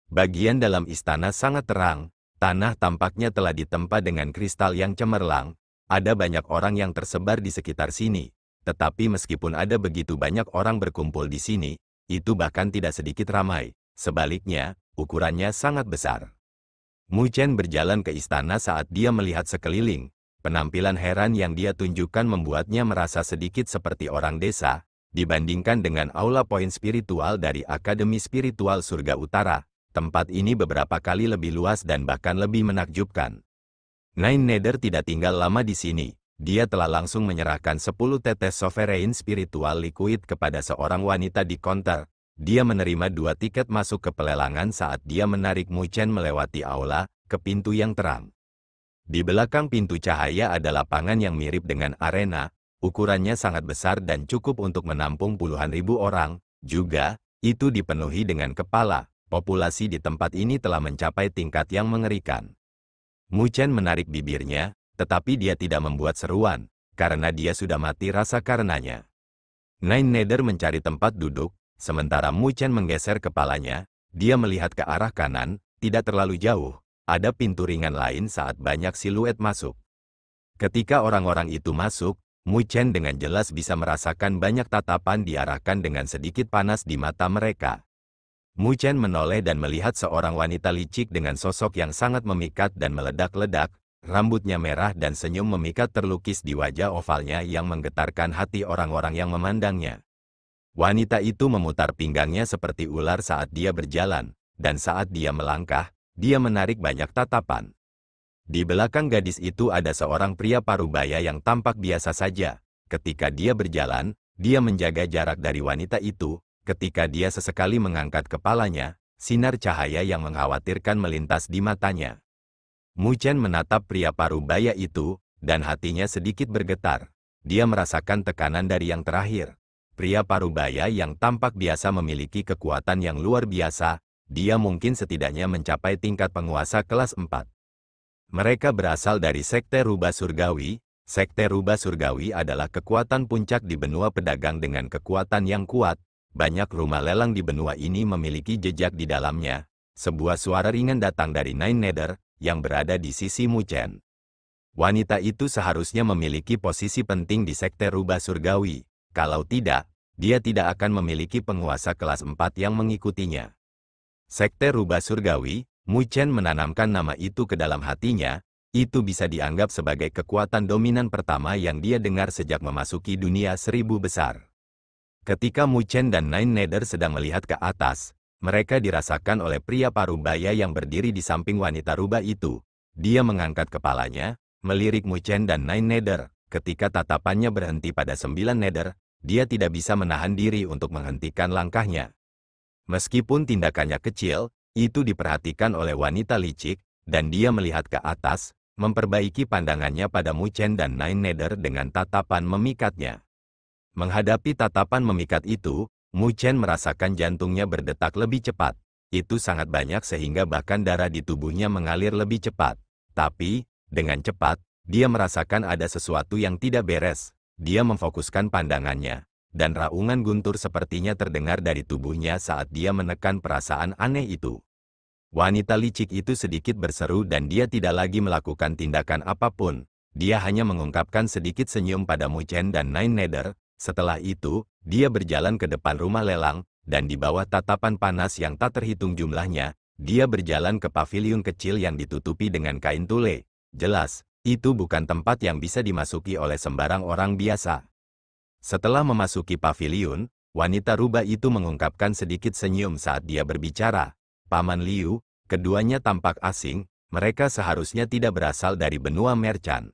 Bagian dalam istana sangat terang, tanah tampaknya telah ditempa dengan kristal yang cemerlang. Ada banyak orang yang tersebar di sekitar sini. Tetapi meskipun ada begitu banyak orang berkumpul di sini, itu bahkan tidak sedikit ramai. Sebaliknya, ukurannya sangat besar. Mu Chen berjalan ke istana saat dia melihat sekeliling. Penampilan heran yang dia tunjukkan membuatnya merasa sedikit seperti orang desa, dibandingkan dengan aula poin spiritual dari Akademi Spiritual Surga Utara. Tempat ini beberapa kali lebih luas dan bahkan lebih menakjubkan. Nine Nether tidak tinggal lama di sini. Dia telah langsung menyerahkan 10 tetes sovereign spiritual liquid kepada seorang wanita di konter. Dia menerima 2 tiket masuk ke pelelangan saat dia menarik Mu Chen melewati aula, ke pintu yang terang. Di belakang pintu cahaya ada lapangan yang mirip dengan arena, ukurannya sangat besar dan cukup untuk menampung puluhan ribu orang. Juga, itu dipenuhi dengan kepala. Populasi di tempat ini telah mencapai tingkat yang mengerikan. Mu Chen menarik bibirnya, tetapi dia tidak membuat seruan, karena dia sudah mati rasa karenanya. Nine Nether mencari tempat duduk, sementara Mu Chen menggeser kepalanya. Dia melihat ke arah kanan, tidak terlalu jauh, ada pintu ringan lain saat banyak siluet masuk. Ketika orang-orang itu masuk, Mu Chen dengan jelas bisa merasakan banyak tatapan diarahkan dengan sedikit panas di mata mereka. Mu Chen menoleh dan melihat seorang wanita licik dengan sosok yang sangat memikat dan meledak-ledak, rambutnya merah dan senyum memikat terlukis di wajah ovalnya yang menggetarkan hati orang-orang yang memandangnya. Wanita itu memutar pinggangnya seperti ular saat dia berjalan, dan saat dia melangkah, dia menarik banyak tatapan. Di belakang gadis itu ada seorang pria parubaya yang tampak biasa saja. Ketika dia berjalan, dia menjaga jarak dari wanita itu. Ketika dia sesekali mengangkat kepalanya, sinar cahaya yang mengkhawatirkan melintas di matanya. Mu Chen menatap pria parubaya itu, dan hatinya sedikit bergetar. Dia merasakan tekanan dari yang terakhir. Pria parubaya yang tampak biasa memiliki kekuatan yang luar biasa, dia mungkin setidaknya mencapai tingkat penguasa kelas 4. Mereka berasal dari sekte rubah surgawi, Sekte rubah surgawi adalah kekuatan puncak di benua pedagang dengan kekuatan yang kuat. Banyak rumah lelang di benua ini memiliki jejak di dalamnya. Sebuah suara ringan datang dari Nine Nether, yang berada di sisi Mu Chen. Wanita itu seharusnya memiliki posisi penting di sekte rubah surgawi. Kalau tidak, dia tidak akan memiliki penguasa kelas 4 yang mengikutinya. Sekte rubah surgawi, Mu Chen menanamkan nama itu ke dalam hatinya. Itu bisa dianggap sebagai kekuatan dominan pertama yang dia dengar sejak memasuki dunia 1000 besar. Ketika Mu Chen dan Nine Nether sedang melihat ke atas, mereka dirasakan oleh pria parubaya yang berdiri di samping wanita rubah itu. Dia mengangkat kepalanya, melirik Mu Chen dan Nine Nether. Ketika tatapannya berhenti pada 9 Nether, dia tidak bisa menahan diri untuk menghentikan langkahnya. Meskipun tindakannya kecil, itu diperhatikan oleh wanita licik, dan dia melihat ke atas, memperbaiki pandangannya pada Mu Chen dan Nine Nether dengan tatapan memikatnya. Menghadapi tatapan memikat itu, Mu Chen merasakan jantungnya berdetak lebih cepat. Itu sangat banyak sehingga bahkan darah di tubuhnya mengalir lebih cepat. Tapi, dengan cepat, dia merasakan ada sesuatu yang tidak beres. Dia memfokuskan pandangannya, dan raungan guntur sepertinya terdengar dari tubuhnya saat dia menekan perasaan aneh itu. Wanita licik itu sedikit berseru dan dia tidak lagi melakukan tindakan apapun. Dia hanya mengungkapkan sedikit senyum pada Mu Chen dan Nine Nether. Setelah itu, dia berjalan ke depan rumah lelang, dan di bawah tatapan panas yang tak terhitung jumlahnya, dia berjalan ke paviliun kecil yang ditutupi dengan kain tule. Jelas, itu bukan tempat yang bisa dimasuki oleh sembarang orang biasa. Setelah memasuki paviliun, wanita rubah itu mengungkapkan sedikit senyum saat dia berbicara. Paman Liu, keduanya tampak asing, mereka seharusnya tidak berasal dari benua merchant.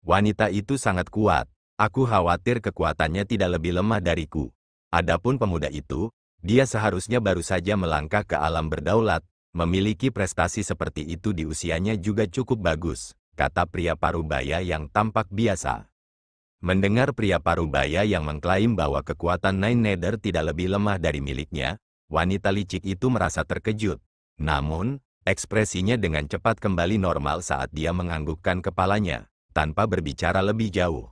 Wanita itu sangat kuat, aku khawatir kekuatannya tidak lebih lemah dariku. Adapun pemuda itu, dia seharusnya baru saja melangkah ke alam berdaulat, memiliki prestasi seperti itu di usianya juga cukup bagus, kata pria parubaya yang tampak biasa. Mendengar pria parubaya yang mengklaim bahwa kekuatan Nine Nether tidak lebih lemah dari miliknya, wanita licik itu merasa terkejut. Namun, ekspresinya dengan cepat kembali normal saat dia menganggukkan kepalanya, tanpa berbicara lebih jauh.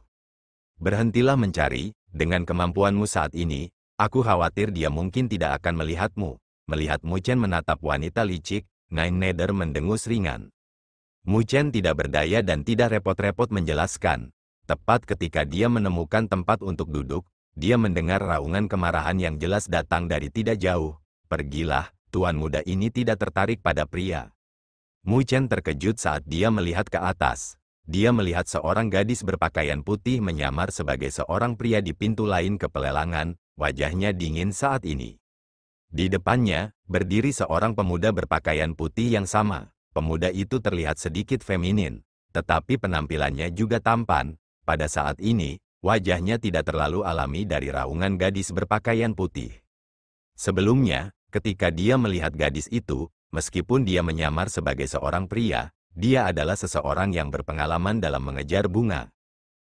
Berhentilah mencari, dengan kemampuanmu saat ini, aku khawatir dia mungkin tidak akan melihatmu. Melihat Mu Chen menatap wanita licik, Nine Nether mendengus ringan. Mu Chen tidak berdaya dan tidak repot-repot menjelaskan. Tepat ketika dia menemukan tempat untuk duduk, dia mendengar raungan kemarahan yang jelas datang dari tidak jauh. Pergilah, tuan muda ini tidak tertarik pada pria. Mu Chen terkejut saat dia melihat ke atas. Dia melihat seorang gadis berpakaian putih menyamar sebagai seorang pria di pintu lain ke pelelangan, wajahnya dingin saat ini. Di depannya, berdiri seorang pemuda berpakaian putih yang sama. Pemuda itu terlihat sedikit feminin, tetapi penampilannya juga tampan. Pada saat ini, wajahnya tidak terlalu alami dari raungan gadis berpakaian putih. Sebelumnya, ketika dia melihat gadis itu, meskipun dia menyamar sebagai seorang pria, dia adalah seseorang yang berpengalaman dalam mengejar bunga.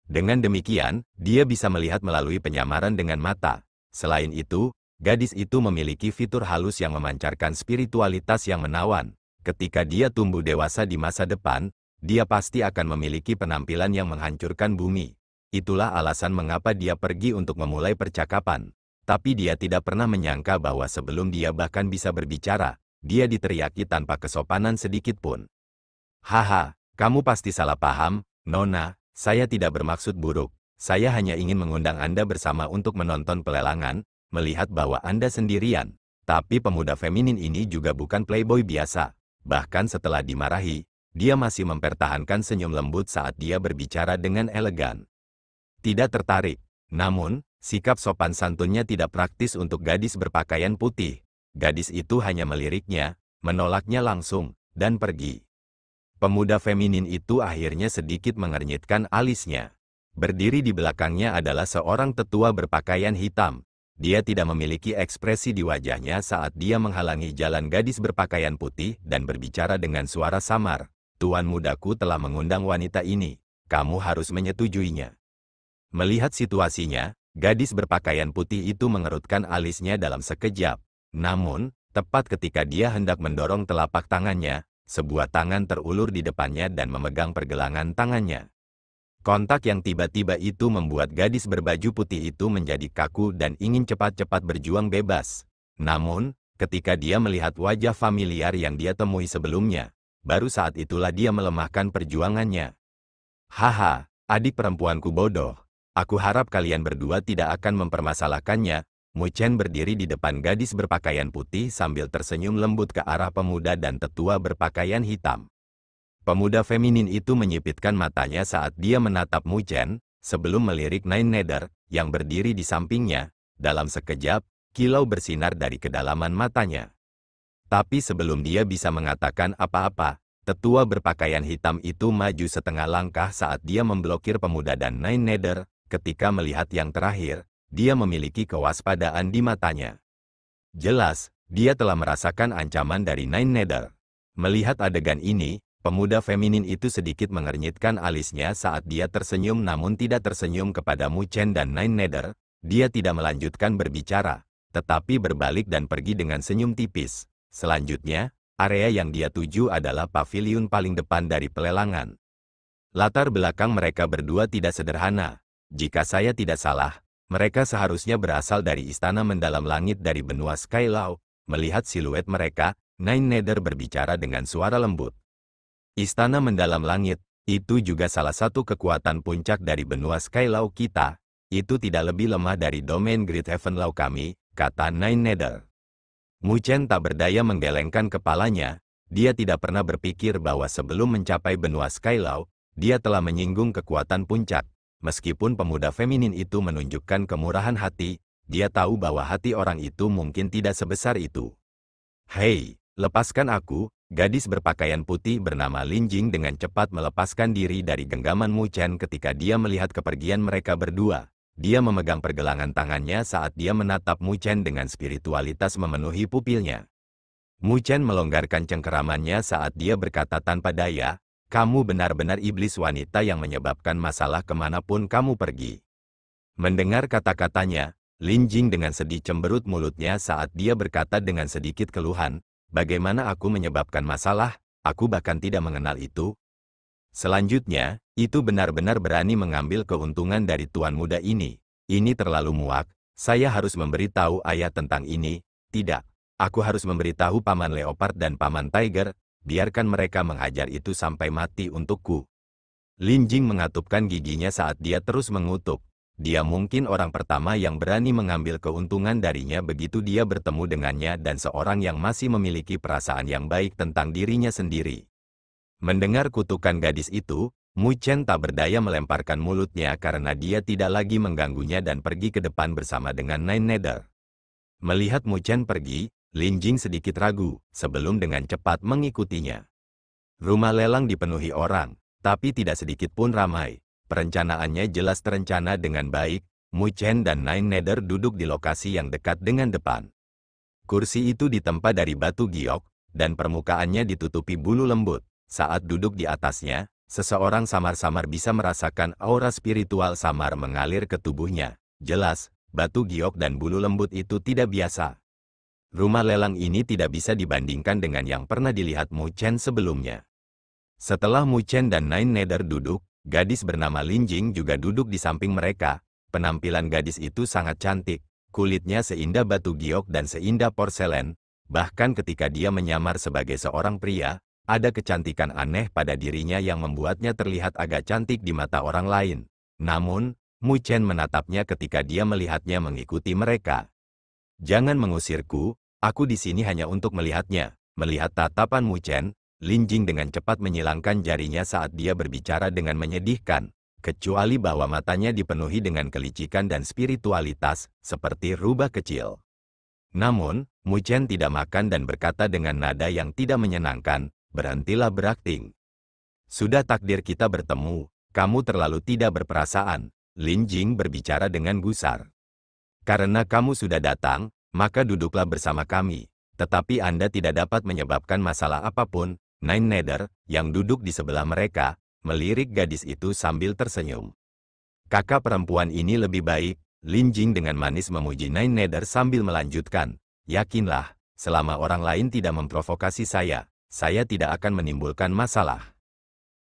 Dengan demikian, dia bisa melihat melalui penyamaran dengan mata. Selain itu, gadis itu memiliki fitur halus yang memancarkan spiritualitas yang menawan. Ketika dia tumbuh dewasa di masa depan, dia pasti akan memiliki penampilan yang menghancurkan bumi. Itulah alasan mengapa dia pergi untuk memulai percakapan. Tapi dia tidak pernah menyangka bahwa sebelum dia bahkan bisa berbicara, dia diteriaki tanpa kesopanan sedikit pun. Haha, kamu pasti salah paham, Nona, saya tidak bermaksud buruk. Saya hanya ingin mengundang Anda bersama untuk menonton pelelangan, melihat bahwa Anda sendirian. Tapi pemuda feminin ini juga bukan playboy biasa. Bahkan setelah dimarahi, dia masih mempertahankan senyum lembut saat dia berbicara dengan elegan. Tidak tertarik, namun, sikap sopan santunnya tidak praktis untuk gadis berpakaian putih. Gadis itu hanya meliriknya, menolaknya langsung, dan pergi. Pemuda feminin itu akhirnya sedikit mengernyitkan alisnya. Berdiri di belakangnya adalah seorang tetua berpakaian hitam. Dia tidak memiliki ekspresi di wajahnya saat dia menghalangi jalan gadis berpakaian putih dan berbicara dengan suara samar. Tuan mudaku telah mengundang wanita ini. Kamu harus menyetujuinya. Melihat situasinya, gadis berpakaian putih itu mengerutkan alisnya dalam sekejap. Namun, tepat ketika dia hendak mendorong telapak tangannya, sebuah tangan terulur di depannya dan memegang pergelangan tangannya. Kontak yang tiba-tiba itu membuat gadis berbaju putih itu menjadi kaku dan ingin cepat-cepat berjuang bebas. Namun, ketika dia melihat wajah familiar yang dia temui sebelumnya, baru saat itulah dia melemahkan perjuangannya. Haha, adik perempuanku bodoh. Aku harap kalian berdua tidak akan mempermasalahkannya. Mu Chen berdiri di depan gadis berpakaian putih sambil tersenyum lembut ke arah pemuda dan tetua berpakaian hitam. Pemuda feminin itu menyipitkan matanya saat dia menatap Mu Chen, sebelum melirik Nine Nether, yang berdiri di sampingnya. Dalam sekejap, kilau bersinar dari kedalaman matanya. Tapi sebelum dia bisa mengatakan apa-apa, tetua berpakaian hitam itu maju setengah langkah saat dia memblokir pemuda dan Nine Nether. Ketika melihat yang terakhir, dia memiliki kewaspadaan di matanya. Jelas, dia telah merasakan ancaman dari Nine Nether. Melihat adegan ini, pemuda feminin itu sedikit mengernyitkan alisnya saat dia tersenyum namun tidak tersenyum kepada Mu Chen dan Nine Nether. Dia tidak melanjutkan berbicara, tetapi berbalik dan pergi dengan senyum tipis. Selanjutnya, area yang dia tuju adalah paviliun paling depan dari pelelangan. Latar belakang mereka berdua tidak sederhana. Jika saya tidak salah, mereka seharusnya berasal dari istana mendalam langit dari benua Skylaw. Melihat siluet mereka, Nine Nether berbicara dengan suara lembut. Istana mendalam langit, itu juga salah satu kekuatan puncak dari benua Skylaw kita. Itu tidak lebih lemah dari domain Great Heaven Law kami, kata Nine Nether. Mu Chen tak berdaya menggelengkan kepalanya. Dia tidak pernah berpikir bahwa sebelum mencapai benua Skylaw, dia telah menyinggung kekuatan puncak. Meskipun pemuda feminin itu menunjukkan kemurahan hati, dia tahu bahwa hati orang itu mungkin tidak sebesar itu. Hei, lepaskan aku. Gadis berpakaian putih bernama Lin Jing dengan cepat melepaskan diri dari genggaman Mu Chen ketika dia melihat kepergian mereka berdua. Dia memegang pergelangan tangannya saat dia menatap Mu Chen dengan spiritualitas memenuhi pupilnya. Mu Chen melonggarkan cengkeramannya saat dia berkata tanpa daya, "Kamu benar-benar iblis wanita yang menyebabkan masalah kemanapun kamu pergi." Mendengar kata-katanya, Lin Jing dengan sedih cemberut mulutnya saat dia berkata dengan sedikit keluhan, "Bagaimana aku menyebabkan masalah? Aku bahkan tidak mengenal itu." Selanjutnya, itu benar-benar berani mengambil keuntungan dari tuan muda ini. Ini terlalu muak, saya harus memberitahu ayah tentang ini. Tidak, aku harus memberitahu Paman Leopard dan Paman Tiger. Biarkan mereka menghajar itu sampai mati untukku. Lin Jing mengatupkan giginya saat dia terus mengutuk. Dia mungkin orang pertama yang berani mengambil keuntungan darinya begitu dia bertemu dengannya dan seorang yang masih memiliki perasaan yang baik tentang dirinya sendiri. Mendengar kutukan gadis itu, Mu Chen tak berdaya melemparkan mulutnya karena dia tidak lagi mengganggunya dan pergi ke depan bersama dengan Nine Nether. Melihat Mu Chen pergi, Lin Jing sedikit ragu, sebelum dengan cepat mengikutinya. Rumah lelang dipenuhi orang, tapi tidak sedikit pun ramai. Perencanaannya jelas terencana dengan baik. Mu Chen dan Nine Nether duduk di lokasi yang dekat dengan depan. Kursi itu ditempa dari batu giok, dan permukaannya ditutupi bulu lembut. Saat duduk di atasnya, seseorang samar-samar bisa merasakan aura spiritual samar mengalir ke tubuhnya. Jelas, batu giok dan bulu lembut itu tidak biasa. Rumah lelang ini tidak bisa dibandingkan dengan yang pernah dilihat Mu Chen sebelumnya. Setelah Mu Chen dan Nine Nether duduk, gadis bernama Lin Jing juga duduk di samping mereka. Penampilan gadis itu sangat cantik, kulitnya seindah batu giok dan seindah porselen. Bahkan ketika dia menyamar sebagai seorang pria, ada kecantikan aneh pada dirinya yang membuatnya terlihat agak cantik di mata orang lain. Namun, Mu Chen menatapnya ketika dia melihatnya mengikuti mereka. "Jangan mengusirku. Aku di sini hanya untuk melihatnya." Melihat tatapan Mu Chen, Lin Jing dengan cepat menyilangkan jarinya saat dia berbicara dengan menyedihkan, kecuali bahwa matanya dipenuhi dengan kelicikan dan spiritualitas, seperti rubah kecil. Namun, Mu Chen tidak makan dan berkata dengan nada yang tidak menyenangkan, "Berhentilah berakting. Sudah takdir kita bertemu, kamu terlalu tidak berperasaan." Lin Jing berbicara dengan gusar. "Karena kamu sudah datang, maka duduklah bersama kami. Tetapi Anda tidak dapat menyebabkan masalah apapun." Nine Nether, yang duduk di sebelah mereka, melirik gadis itu sambil tersenyum. "Kakak perempuan ini lebih baik." Lin Jing dengan manis memuji Nine Nether sambil melanjutkan, "Yakinlah, selama orang lain tidak memprovokasi saya tidak akan menimbulkan masalah."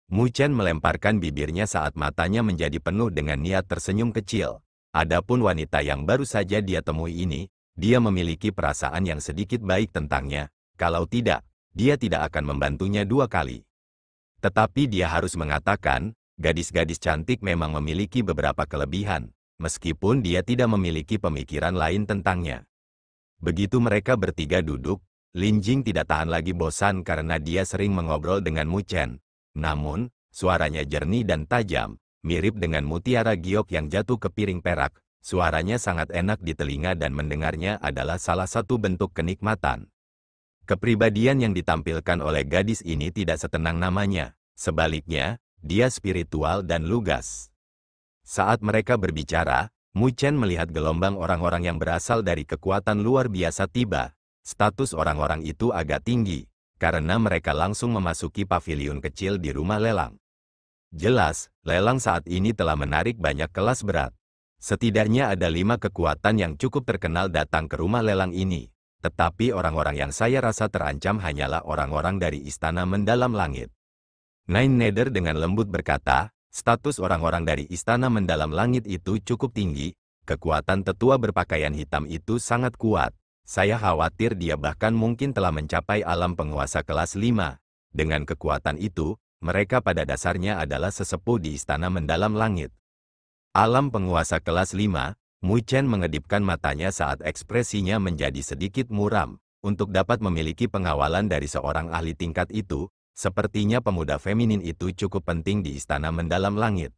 Mu Chen melemparkan bibirnya saat matanya menjadi penuh dengan niat tersenyum kecil. Adapun wanita yang baru saja dia temui ini, dia memiliki perasaan yang sedikit baik tentangnya. Kalau tidak, dia tidak akan membantunya 2 kali. Tetapi dia harus mengatakan, gadis-gadis cantik memang memiliki beberapa kelebihan, meskipun dia tidak memiliki pemikiran lain tentangnya. Begitu mereka bertiga duduk, Lin Jing tidak tahan lagi bosan karena dia sering mengobrol dengan Mu Chen. Namun, suaranya jernih dan tajam, mirip dengan mutiara giok yang jatuh ke piring perak. Suaranya sangat enak di telinga dan mendengarnya adalah salah satu bentuk kenikmatan. Kepribadian yang ditampilkan oleh gadis ini tidak setenang namanya. Sebaliknya, dia spiritual dan lugas. Saat mereka berbicara, Mu Chen melihat gelombang orang-orang yang berasal dari kekuatan luar biasa tiba. Status orang-orang itu agak tinggi, karena mereka langsung memasuki paviliun kecil di rumah lelang. Jelas, lelang saat ini telah menarik banyak kelas berat. Setidaknya ada 5 kekuatan yang cukup terkenal datang ke rumah lelang ini. Tetapi orang-orang yang saya rasa terancam hanyalah orang-orang dari Istana Mendalam Langit. Nine Nether dengan lembut berkata, status orang-orang dari Istana Mendalam Langit itu cukup tinggi. Kekuatan tetua berpakaian hitam itu sangat kuat. Saya khawatir dia bahkan mungkin telah mencapai alam penguasa kelas 5. Dengan kekuatan itu, mereka pada dasarnya adalah sesepuh di Istana Mendalam Langit. Alam penguasa kelas 5, Mu Chen mengedipkan matanya saat ekspresinya menjadi sedikit muram. Untuk dapat memiliki pengawalan dari seorang ahli tingkat itu, sepertinya pemuda feminin itu cukup penting di Istana Mendalam Langit.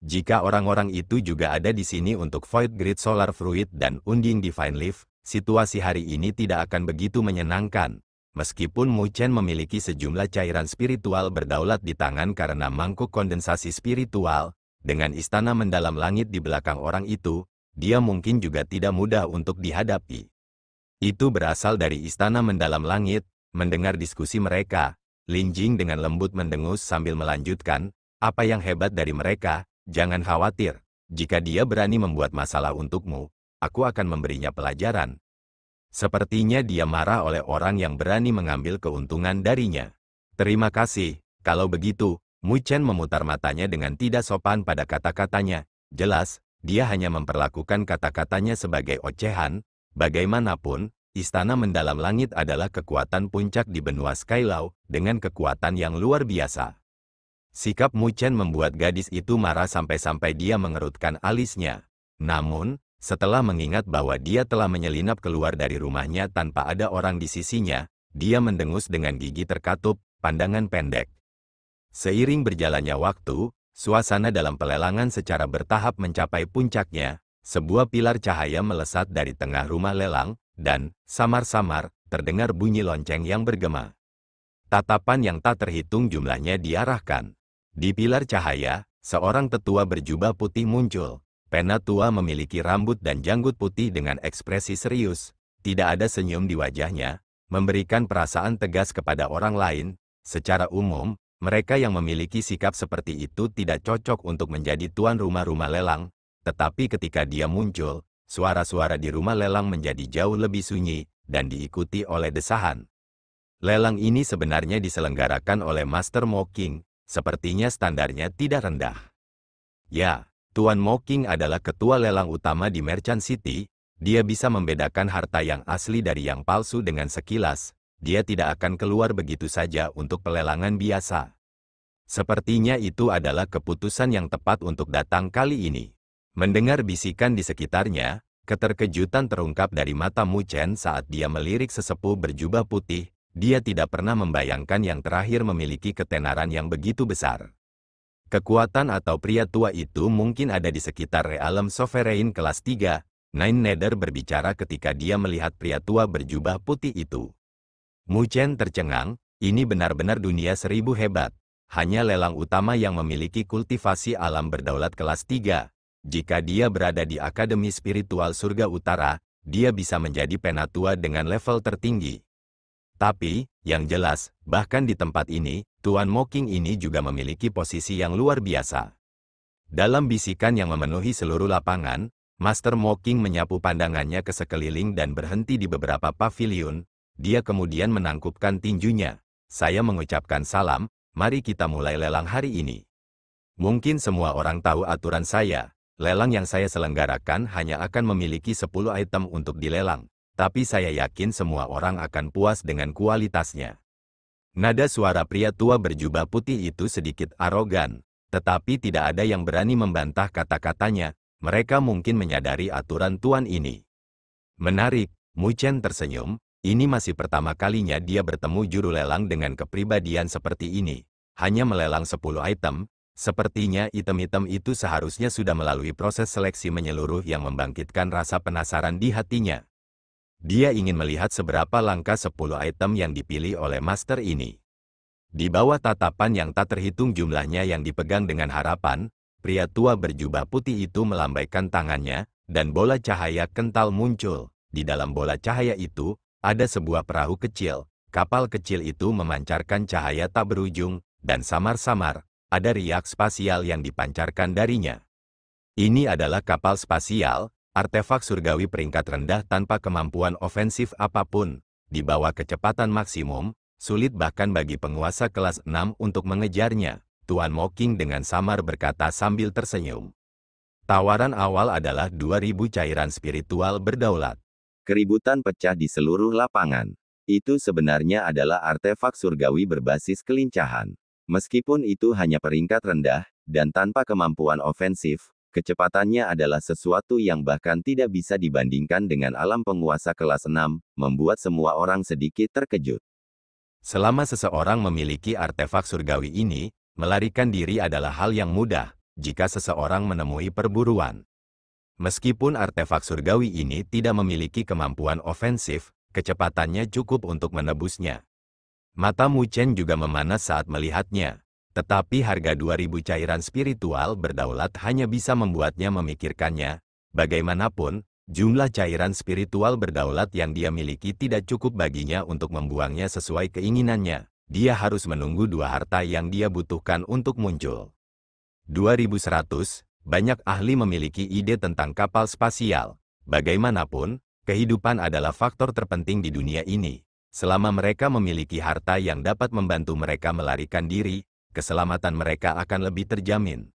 Jika orang-orang itu juga ada di sini untuk Void Grid Solar Fruit dan Unding Divine Leaf, situasi hari ini tidak akan begitu menyenangkan. Meskipun Mu Chen memiliki sejumlah cairan spiritual berdaulat di tangan karena mangkuk kondensasi spiritual, dengan Istana Mendalam Langit di belakang orang itu, dia mungkin juga tidak mudah untuk dihadapi. Itu berasal dari Istana Mendalam Langit. Mendengar diskusi mereka, Lin Jing dengan lembut mendengus sambil melanjutkan, apa yang hebat dari mereka, jangan khawatir, jika dia berani membuat masalah untukmu, aku akan memberinya pelajaran. Sepertinya dia marah oleh orang yang berani mengambil keuntungan darinya. Terima kasih, kalau begitu, Mu Chen memutar matanya dengan tidak sopan pada kata-katanya. Jelas, dia hanya memperlakukan kata-katanya sebagai ocehan. Bagaimanapun, Istana Mendalam Langit adalah kekuatan puncak di benua Skylaw dengan kekuatan yang luar biasa. Sikap Mu Chen membuat gadis itu marah sampai-sampai dia mengerutkan alisnya. Namun, setelah mengingat bahwa dia telah menyelinap keluar dari rumahnya tanpa ada orang di sisinya, dia mendengus dengan gigi terkatup, pandangan pendek. Seiring berjalannya waktu, suasana dalam pelelangan secara bertahap mencapai puncaknya. Sebuah pilar cahaya melesat dari tengah rumah lelang, dan, samar-samar, terdengar bunyi lonceng yang bergema. Tatapan yang tak terhitung jumlahnya diarahkan. Di pilar cahaya, seorang tetua berjubah putih muncul. Pena tua memiliki rambut dan janggut putih dengan ekspresi serius. Tidak ada senyum di wajahnya, memberikan perasaan tegas kepada orang lain. Secara umum, mereka yang memiliki sikap seperti itu tidak cocok untuk menjadi tuan rumah-rumah lelang. Tetapi ketika dia muncul, suara-suara di rumah lelang menjadi jauh lebih sunyi, dan diikuti oleh desahan. Lelang ini sebenarnya diselenggarakan oleh Master Mo King, sepertinya standarnya tidak rendah. Ya, Tuan Mo King adalah ketua lelang utama di Merchant City. Dia bisa membedakan harta yang asli dari yang palsu dengan sekilas. Dia tidak akan keluar begitu saja untuk pelelangan biasa. Sepertinya itu adalah keputusan yang tepat untuk datang kali ini. Mendengar bisikan di sekitarnya, keterkejutan terungkap dari mata Mu Chen saat dia melirik sesepuh berjubah putih. Dia tidak pernah membayangkan yang terakhir memiliki ketenaran yang begitu besar. Kekuatan atau pria tua itu mungkin ada di sekitar realem Sovereign kelas 3. Nine Nether berbicara ketika dia melihat pria tua berjubah putih itu. Mu Chen tercengang, ini benar-benar dunia 1000 hebat. Hanya lelang utama yang memiliki kultivasi alam berdaulat kelas 3. Jika dia berada di Akademi Spiritual Surga Utara, dia bisa menjadi penatua dengan level tertinggi. Tapi, yang jelas, bahkan di tempat ini, Tuan Mo King ini juga memiliki posisi yang luar biasa. Dalam bisikan yang memenuhi seluruh lapangan, Master Mo King menyapu pandangannya ke sekeliling dan berhenti di beberapa paviliun. Dia kemudian menangkupkan tinjunya. Saya mengucapkan salam, mari kita mulai lelang hari ini. Mungkin semua orang tahu aturan saya, lelang yang saya selenggarakan hanya akan memiliki 10 item untuk dilelang, tapi saya yakin semua orang akan puas dengan kualitasnya. Nada suara pria tua berjubah putih itu sedikit arogan, tetapi tidak ada yang berani membantah kata-katanya. Mereka mungkin menyadari aturan tuan ini. Menarik, Mu Chen tersenyum. Ini masih pertama kalinya dia bertemu juru lelang dengan kepribadian seperti ini. Hanya melelang 10 item, sepertinya item-item itu seharusnya sudah melalui proses seleksi menyeluruh yang membangkitkan rasa penasaran di hatinya. Dia ingin melihat seberapa langka 10 item yang dipilih oleh master ini. Di bawah tatapan yang tak terhitung jumlahnya yang dipegang dengan harapan, pria tua berjubah putih itu melambaikan tangannya, dan bola cahaya kental muncul. Di dalam bola cahaya itu, ada sebuah perahu kecil. Kapal kecil itu memancarkan cahaya tak berujung, dan samar-samar, ada riak spasial yang dipancarkan darinya. Ini adalah kapal spasial, artefak surgawi peringkat rendah tanpa kemampuan ofensif apapun. Di bawah kecepatan maksimum, sulit bahkan bagi penguasa kelas 6 untuk mengejarnya. Tuan Mocking dengan samar berkata sambil tersenyum. Tawaran awal adalah 2000 cairan spiritual berdaulat. Keributan pecah di seluruh lapangan. Itu sebenarnya adalah artefak surgawi berbasis kelincahan. Meskipun itu hanya peringkat rendah, dan tanpa kemampuan ofensif, kecepatannya adalah sesuatu yang bahkan tidak bisa dibandingkan dengan alam penguasa kelas 6, membuat semua orang sedikit terkejut. Selama seseorang memiliki artefak surgawi ini, melarikan diri adalah hal yang mudah, jika seseorang menemui perburuan. Meskipun artefak surgawi ini tidak memiliki kemampuan ofensif, kecepatannya cukup untuk menebusnya. Mata Mu Chen juga memanas saat melihatnya, tetapi harga 2000 cairan spiritual berdaulat hanya bisa membuatnya memikirkannya. Bagaimanapun, jumlah cairan spiritual berdaulat yang dia miliki tidak cukup baginya untuk membuangnya sesuai keinginannya. Dia harus menunggu 2 harta yang dia butuhkan untuk muncul. 2100, banyak ahli memiliki ide tentang kapal spasial. Bagaimanapun, kehidupan adalah faktor terpenting di dunia ini. Selama mereka memiliki harta yang dapat membantu mereka melarikan diri, keselamatan mereka akan lebih terjamin.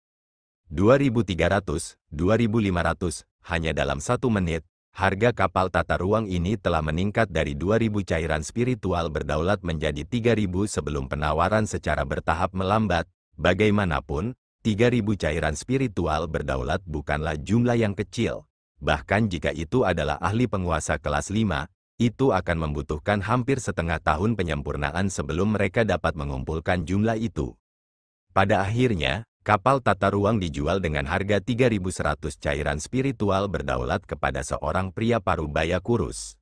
2300, 2500, hanya dalam 1 menit, harga kapal tata ruang ini telah meningkat dari 2000 cairan spiritual berdaulat menjadi 3000 sebelum penawaran secara bertahap melambat. Bagaimanapun, 3000 cairan spiritual berdaulat bukanlah jumlah yang kecil. Bahkan jika itu adalah ahli penguasa kelas 5, itu akan membutuhkan hampir setengah tahun penyempurnaan sebelum mereka dapat mengumpulkan jumlah itu. Pada akhirnya, kapal tata ruang dijual dengan harga 3100 cairan spiritual berdaulat kepada seorang pria parubaya kurus.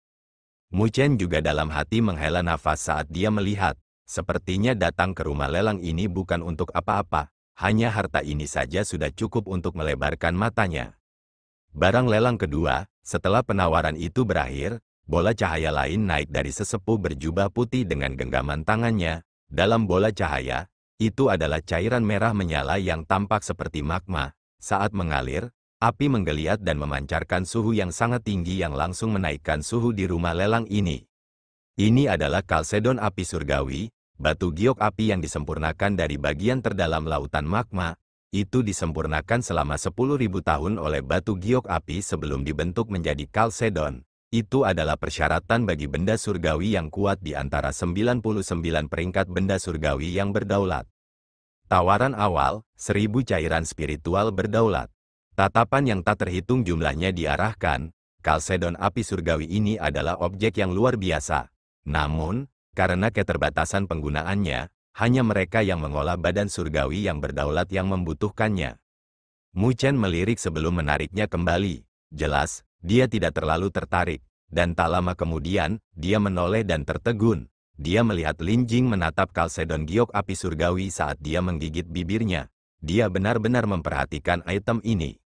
Mu Chen juga dalam hati menghela nafas saat dia melihat, sepertinya datang ke rumah lelang ini bukan untuk apa-apa, hanya harta ini saja sudah cukup untuk melebarkan matanya. Barang lelang kedua, setelah penawaran itu berakhir, bola cahaya lain naik dari sesepuh berjubah putih dengan genggaman tangannya. Dalam bola cahaya, itu adalah cairan merah menyala yang tampak seperti magma. Saat mengalir, api menggeliat dan memancarkan suhu yang sangat tinggi yang langsung menaikkan suhu di rumah lelang ini. Ini adalah kalsedon api surgawi, batu giok api yang disempurnakan dari bagian terdalam lautan magma. Itu disempurnakan selama 10.000 tahun oleh batu giok api sebelum dibentuk menjadi kalsedon. Itu adalah persyaratan bagi benda surgawi yang kuat di antara 99 peringkat benda surgawi yang berdaulat. Tawaran awal, 1000 cairan spiritual berdaulat. Tatapan yang tak terhitung jumlahnya diarahkan, kalsedon api surgawi ini adalah objek yang luar biasa. Namun, karena keterbatasan penggunaannya, hanya mereka yang mengolah badan surgawi yang berdaulat yang membutuhkannya. Mu Chen melirik sebelum menariknya kembali. Jelas, dia tidak terlalu tertarik, dan tak lama kemudian, dia menoleh dan tertegun. Dia melihat Lin Jing menatap kalsedon giok api surgawi saat dia menggigit bibirnya. Dia benar-benar memperhatikan item ini.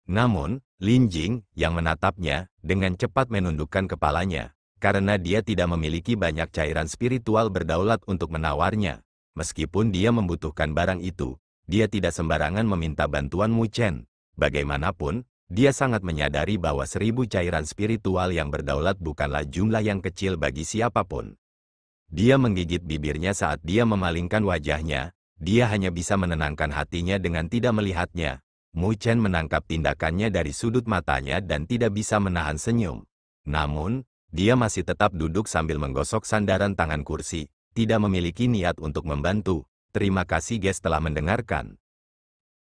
Namun, Lin Jing, yang menatapnya, dengan cepat menundukkan kepalanya, karena dia tidak memiliki banyak cairan spiritual berdaulat untuk menawarnya. Meskipun dia membutuhkan barang itu, dia tidak sembarangan meminta bantuan Mu Chen. Bagaimanapun, dia sangat menyadari bahwa 1000 cairan spiritual yang berdaulat bukanlah jumlah yang kecil bagi siapapun. Dia menggigit bibirnya saat dia memalingkan wajahnya. Dia hanya bisa menenangkan hatinya dengan tidak melihatnya. Mu Chen menangkap tindakannya dari sudut matanya dan tidak bisa menahan senyum. Namun, dia masih tetap duduk sambil menggosok sandaran tangan kursi, tidak memiliki niat untuk membantu. Terima kasih guys telah mendengarkan.